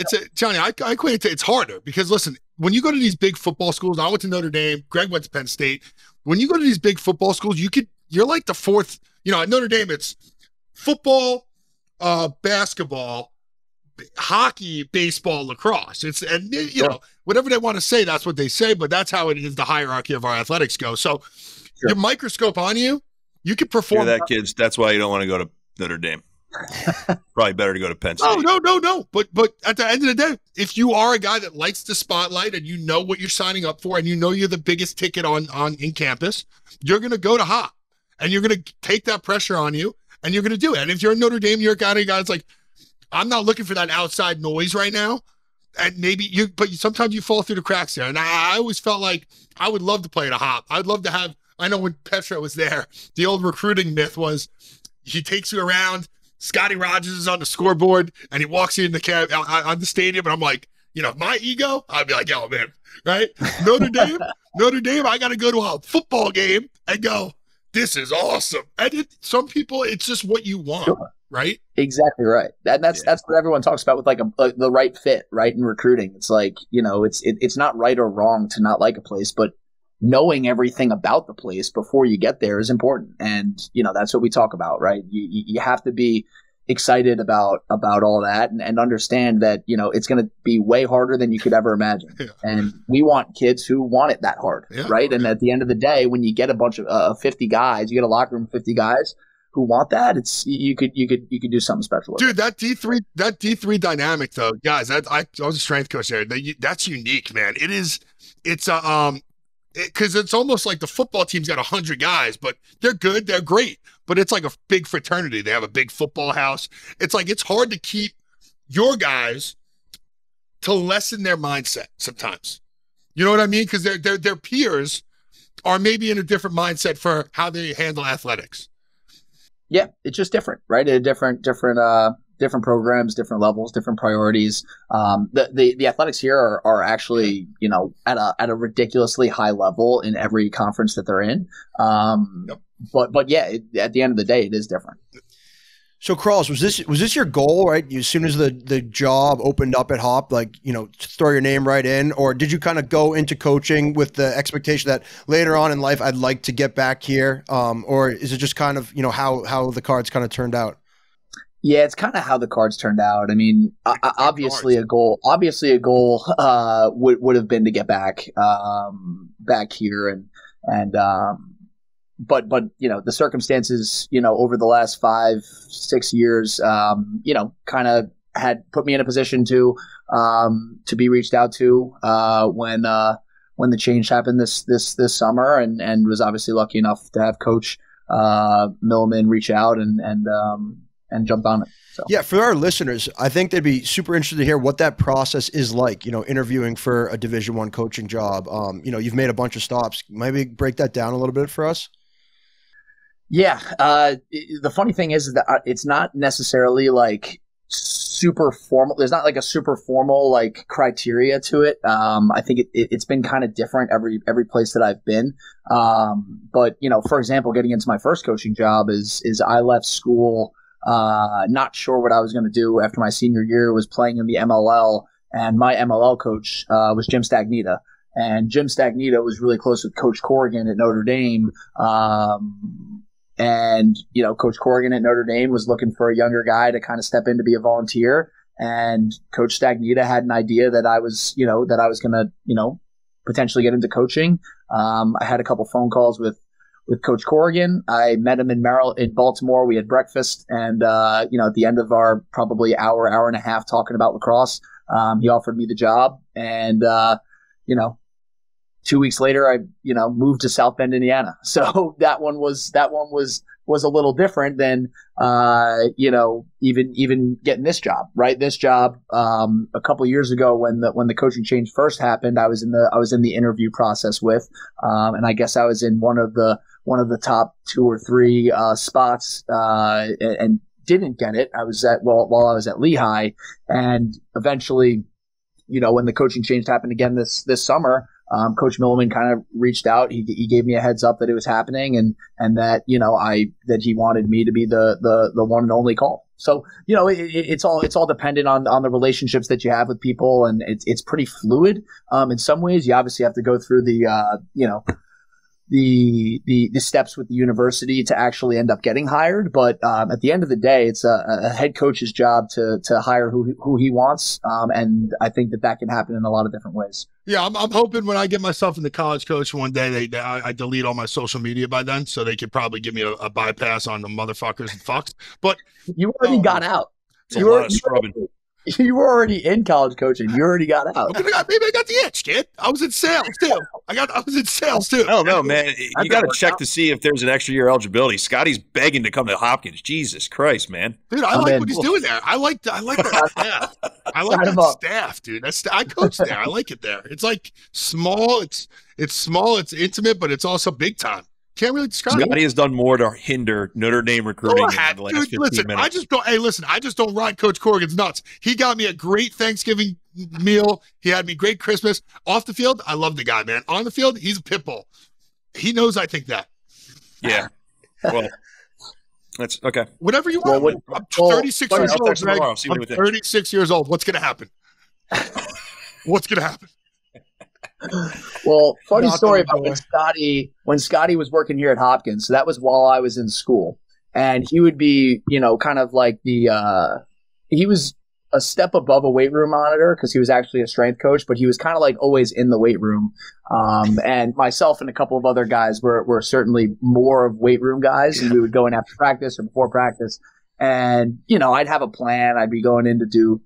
I equate it to, it's harder, because listen, when you go to these big football schools, I went to Notre Dame, Greg went to Penn State. When you go to these big football schools, you're like the fourth, at Notre Dame, it's football, basketball, hockey, baseball, lacrosse. Whatever they want to say, that's what they say, but that's how it is. The hierarchy of our athletics go. So your microscope on you, you can perform. Hear that, kids? That's why you don't want to go to Notre Dame. Probably better to go to Penn State. No. But at the end of the day, if you are a guy that likes the spotlight and you know what you're signing up for, and you know you're the biggest ticket on in campus, you're going to go to Hop, and you're going to take that pressure on you, and you're going to do it. And if you're in Notre Dame, you're a guy that's like, I'm not looking for that outside noise right now. And but sometimes you fall through the cracks there. And I always felt like I would love to play at a Hop. I'd love to have. I know when Petra was there, the old recruiting myth was he takes you around. Scotty Rodgers is on the scoreboard, and he walks you in on the stadium, and I'm like, my ego, I'd be like, yo, man, right? Notre Dame, I got to go to a football game and go, this is awesome. And some people, it's just what you want, sure. Right? Exactly right. That's what everyone talks about with like the right fit, right? In recruiting, it's like, it's not right or wrong to not like a place, but knowing everything about the place before you get there is important. And, that's what we talk about, right? You have to be excited about all that and understand that, it's going to be way harder than you could ever imagine. Yeah. And we want kids who want it that hard, right? And at the end of the day, when you get a bunch of 50 guys, you get a locker room of 50 guys who want that, it's you could do something special. Dude, that D3 dynamic though, guys, I was a strength coach there. That's unique, man. Because it's almost like the football team's got 100 guys, but they're good, they're great. But it's like a big fraternity. They have a big football house. It's like it's hard to keep your guys to lessen their mindset sometimes. You know what I mean? Because their peers are maybe in a different mindset for how they handle athletics. Yeah, it's just different, right? Different programs, different levels, different priorities. The athletics here are actually, at a ridiculously high level in every conference that they're in. But yeah, at the end of the day, it is different. So, Crawls, was this your goal, right? As soon as the job opened up at Hop, throw your name right in, or did you kind of go into coaching with the expectation that later on in life I'd like to get back here, or is it just kind of how the cards kind of turned out? Yeah, it's kind of how the cards turned out. I mean, obviously a goal would have been to get back here but the circumstances, over the last 5-6 years, kind of had put me in a position to be reached out to when the change happened this summer, and was obviously lucky enough to have Coach Milliman reach out and jumped on it. So. Yeah, for our listeners, I think they'd be super interested to hear what that process is like, interviewing for a Division I coaching job. You've made a bunch of stops. Maybe break that down a little bit for us. Yeah. The funny thing is that it's not necessarily like super formal. There's not like a super formal like criteria to it. I think it's been kind of different every place that I've been. But for example, getting into my first coaching job is I left school not sure what I was going to do after my senior year, was playing in the MLL, and my MLL coach was Jim Stagnita. And Jim Stagnita was really close with Coach Corrigan at Notre Dame. And Coach Corrigan at Notre Dame was looking for a younger guy to kind of step in to be a volunteer. And Coach Stagnita had an idea that I was going to, potentially get into coaching. I had a couple phone calls with Coach Corrigan. I met him in Maryland, in Baltimore. We had breakfast, and at the end of our probably hour and a half talking about lacrosse, he offered me the job, and 2 weeks later, I moved to South Bend, Indiana. So that one was a little different than even getting this job. Right, this job a couple of years ago when the coaching change first happened, I was in the interview process with, and I guess I was in one of the top 2 or 3 spots, and didn't get it. I was while I was at Lehigh, and eventually, when the coaching change happened again this summer. Coach Milliman kind of reached out. He gave me a heads up that it was happening, and that that he wanted me to be the one and only call. So it's all dependent on the relationships that you have with people, and it's pretty fluid. In some ways, you obviously have to go through the steps with the university to actually end up getting hired. But at the end of the day, it's a head coach's job to hire who he wants. And I think that can happen in a lot of different ways. Yeah, I'm hoping when I get myself into college coach one day, I delete all my social media by then, so they could probably give me a bypass on the motherfuckers and fucks. But you already got out. It's a lot of scrubbing. You were already in college coaching. You already got out. Maybe I got the itch, kid. I was in sales too. I was in sales too. I don't know, man. You got to check to see if there's an extra year eligibility. Scotty's begging to come to Hopkins. Jesus Christ, man. Dude, I like what he's doing there. I like that staff. I like that staff, dude. I coach there. I like it there. It's like small. It's small. It's intimate, but it's also big time. Can't really describe Scotty has done more to hinder Notre Dame recruiting in the last 15 minutes. I just don't ride Coach Corrigan's nuts. He got me a great Thanksgiving meal. He had me great Christmas. Off the field, I love the guy, man. On the field, he's a pit bull. He knows I think that. Yeah. Well, that's okay. Whatever you want. I'm 36 years old, Greg. I'm 36 years old. What's going to happen? What's going to happen? Well, funny story about when Scotty was working here at Hopkins. So that was while I was in school, and he would be, kind of like he was a step above a weight room monitor because he was actually a strength coach, but he was kind of like always in the weight room. And myself and a couple of other guys were certainly more of weight room guys, and we would go in after practice or before practice, and I'd have a plan. I'd be going in to do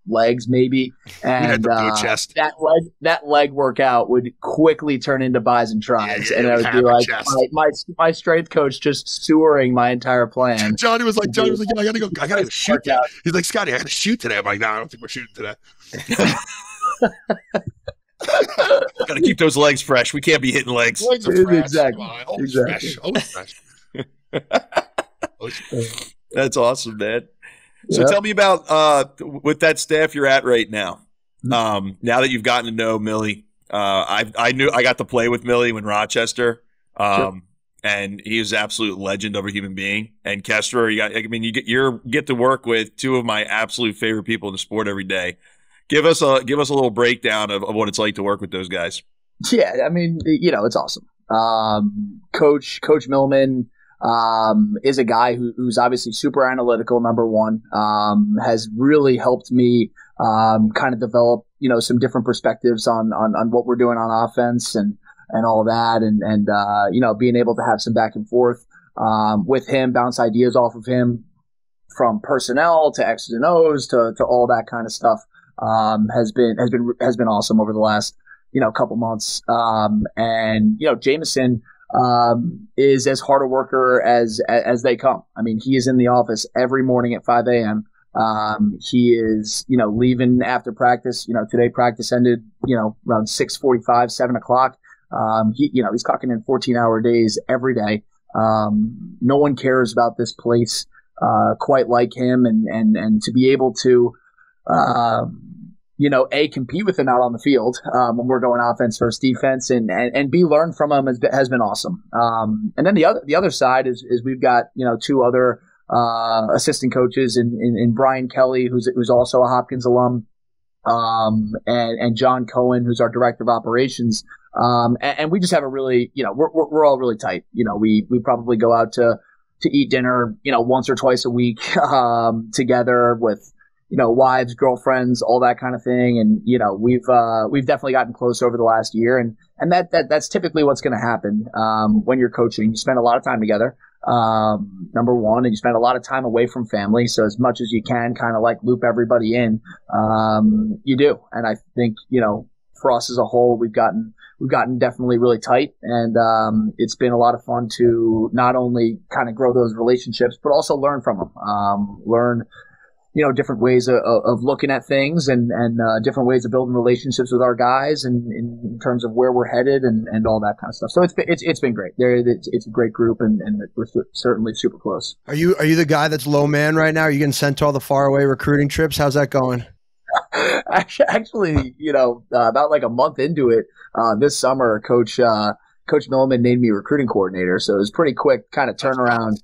legs maybe, and that leg workout would quickly turn into bis and tris, and I would be like my strength coach just sewering my entire plan. Johnny was like, I gotta go shoot today. He's like, Scotty, I gotta shoot today. I'm like, no, I don't think we're shooting today. Gotta keep those legs fresh. We can't be hitting legs. Legs are fresh. Exactly. Always fresh. That's awesome, man. So tell me about with that staff you're at right now. Now that you've gotten to know Millie, I got to play with Millie when Rochester, and he was an absolute legend of a human being. And Kester, you get to work with 2 of my absolute favorite people in the sport every day. Give us a little breakdown of what it's like to work with those guys. Yeah, I mean, it's awesome. Coach Millman. Is a guy who's obviously super analytical, number one, has really helped me kind of develop, some different perspectives on what we're doing on offense and all of that. And being able to have some back and forth with him, bounce ideas off of him from personnel to X's and O's to all that kind of stuff has been awesome over the last, couple months. And Jameson is as hard a worker as they come. I mean, he is in the office every morning at 5 a.m. He is, leaving after practice. Today practice ended, around 6:45, 7 o'clock. He's clocking in 14-hour days every day. No one cares about this place quite like him, and to be able to, compete with him out on the field when we're going offense versus defense, and B, learn from him has been awesome. And then the other side is we've got 2 other assistant coaches in Brian Kelly, who's also a Hopkins alum, and John Cohen, who's our director of operations. And we just have a really, we're all really tight. We probably go out to eat dinner, once or twice a week together with wives, girlfriends, all that kind of thing. And, we've definitely gotten close over the last year. And that's typically what's going to happen when you're coaching. You spend a lot of time together, number one, and you spend a lot of time away from family. So as much as you can kind of like loop everybody in, you do. And I think, for us as a whole, we've gotten definitely really tight, and it's been a lot of fun to not only kind of grow those relationships, but also learn from them, learn different ways of looking at things and different ways of building relationships with our guys and in terms of where we're headed and all that kind of stuff. So it's been great. It's a great group, and we're certainly super close. Are you the guy that's low man right now? Are you getting sent to all the faraway recruiting trips? How's that going? Actually, about like a month into it, this summer, Coach Milliman named me recruiting coordinator, so it was pretty quick kind of turnaround.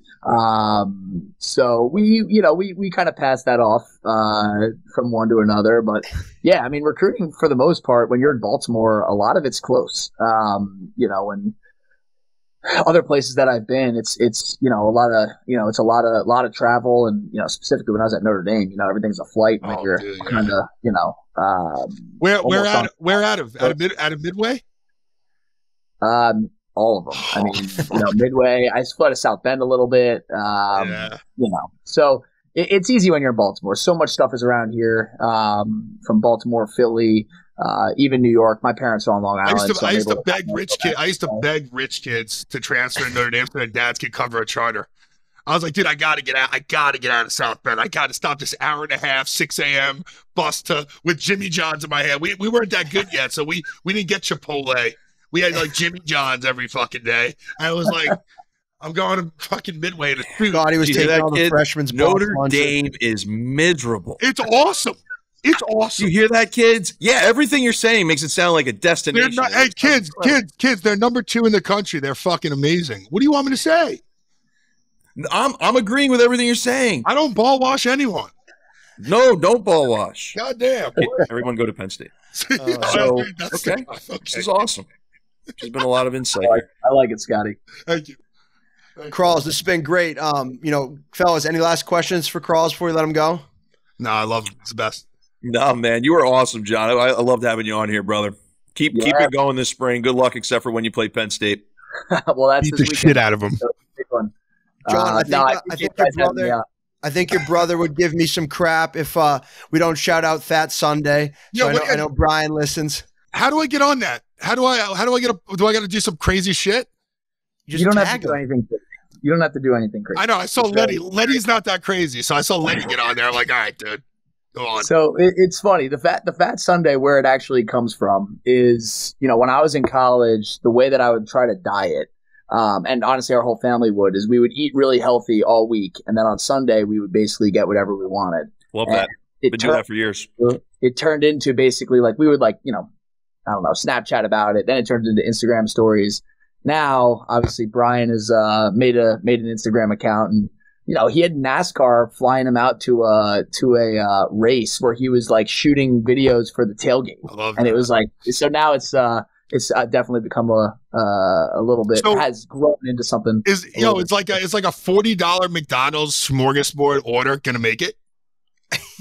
So we kind of passed that off from one to another, but yeah, I mean, recruiting for the most part, when you're in Baltimore, a lot of it's close. And other places that I've been, it's a lot of travel, and specifically when I was at Notre Dame, everything's a flight when you're kind of where out of Midway? All of them. I mean, Midway. I flew to South Bend a little bit. So it's easy when you're in Baltimore. So much stuff is around here, from Baltimore, Philly, even New York. My parents are on Long Island. I used to beg rich kids to transfer to Notre Dame so their dads could cover a charter. I was like, dude, I gotta get out. I gotta get out of South Bend. I gotta stop this hour and a half, 6 a.m. bus with Jimmy John's in my hand. We weren't that good yet, so we didn't get Chipotle. We had like Jimmy John's every fucking day. I was like, I'm going to fucking Midway to shoot. God, he was taking all the freshmen's Notre Dame is miserable. It's awesome. It's awesome. You hear that, kids? Yeah, everything you're saying makes it sound like a destination. Hey, kids, they're number 2 in the country. They're fucking amazing. What do you want me to say? I'm agreeing with everything you're saying. I don't ball wash anyone. No, don't ball wash. God damn. Everyone go to Penn State. Okay. This is awesome. There's been a lot of insight. I like it, Scotty. Thank you. Crawls, this has been great. Fellas, any last questions for Crawls before we let him go? No, I love him. It's the best. No, man, you were awesome, John. I loved having you on here, brother. Keep it going this spring. Good luck, except for when you play Penn State. Well, that's beat the shit out of him. John, I think your brother would give me some crap if we don't shout out Fat Sunday. So I know Brian listens. How do I get on that? Do I got to do some crazy shit? You don't have to do anything. You don't have to do anything crazy. I know. I saw Letty. Letty's not that crazy, so I saw Letty get on there. I'm like, all right, dude, go on. So it's funny. The Fat Sunday, where it actually comes from, is when I was in college, the way that I would try to diet, and honestly, our whole family would, is we would eat really healthy all week, and then on Sunday we would basically get whatever we wanted. Love that. Been doing that for years. It turned into basically like we would I don't know, Snapchat about it. Then it turned into Instagram stories. Now, obviously, Brian has made an Instagram account, and he had NASCAR flying him out to a race where he was like shooting videos for the tailgate. I love and that. it was like, so now it's definitely become a little bit, has grown into something. It's like a $40 McDonald's smorgasbord order gonna make it.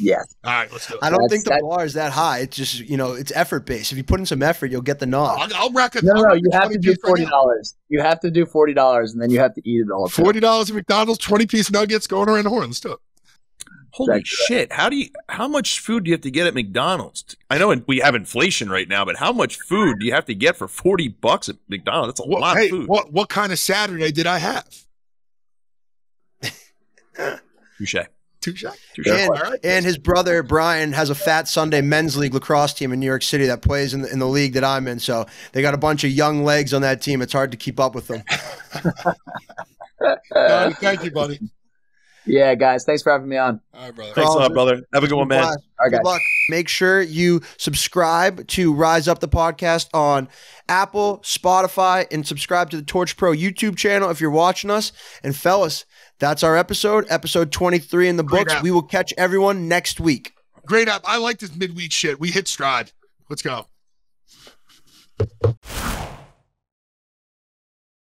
Yeah. All right, let's do it. I don't think the bar is that high. It's just, it's effort based. If you put in some effort, you'll get the nod. I'll rack it. No, you have to do $40. You have to do $40, and then you have to eat it all. $40 at McDonald's, 20-piece nuggets going around the horn. Let's do it. Holy shit! How much food do you have to get at McDonald's? I know we have inflation right now, but how much food do you have to get for $40 at McDonald's? That's a lot of food. What kind of Saturday did I have? Touche. And his brother Brian has a Fat Sunday men's league lacrosse team in New York City that plays in the league that I'm in. So they got a bunch of young legs on that team. It's hard to keep up with them. Thank you, buddy. Yeah, guys. Thanks for having me on. All right, brother. Thanks a lot, brother. Have a good one, man. All right, guys. Good luck. Make sure you subscribe to Rise Up the Podcast on Apple, Spotify, and subscribe to the TorchPro YouTube channel if you're watching us. And fellas, that's our episode 23 in the books. We will catch everyone next week. Great app. I like this midweek shit. We hit stride. Let's go.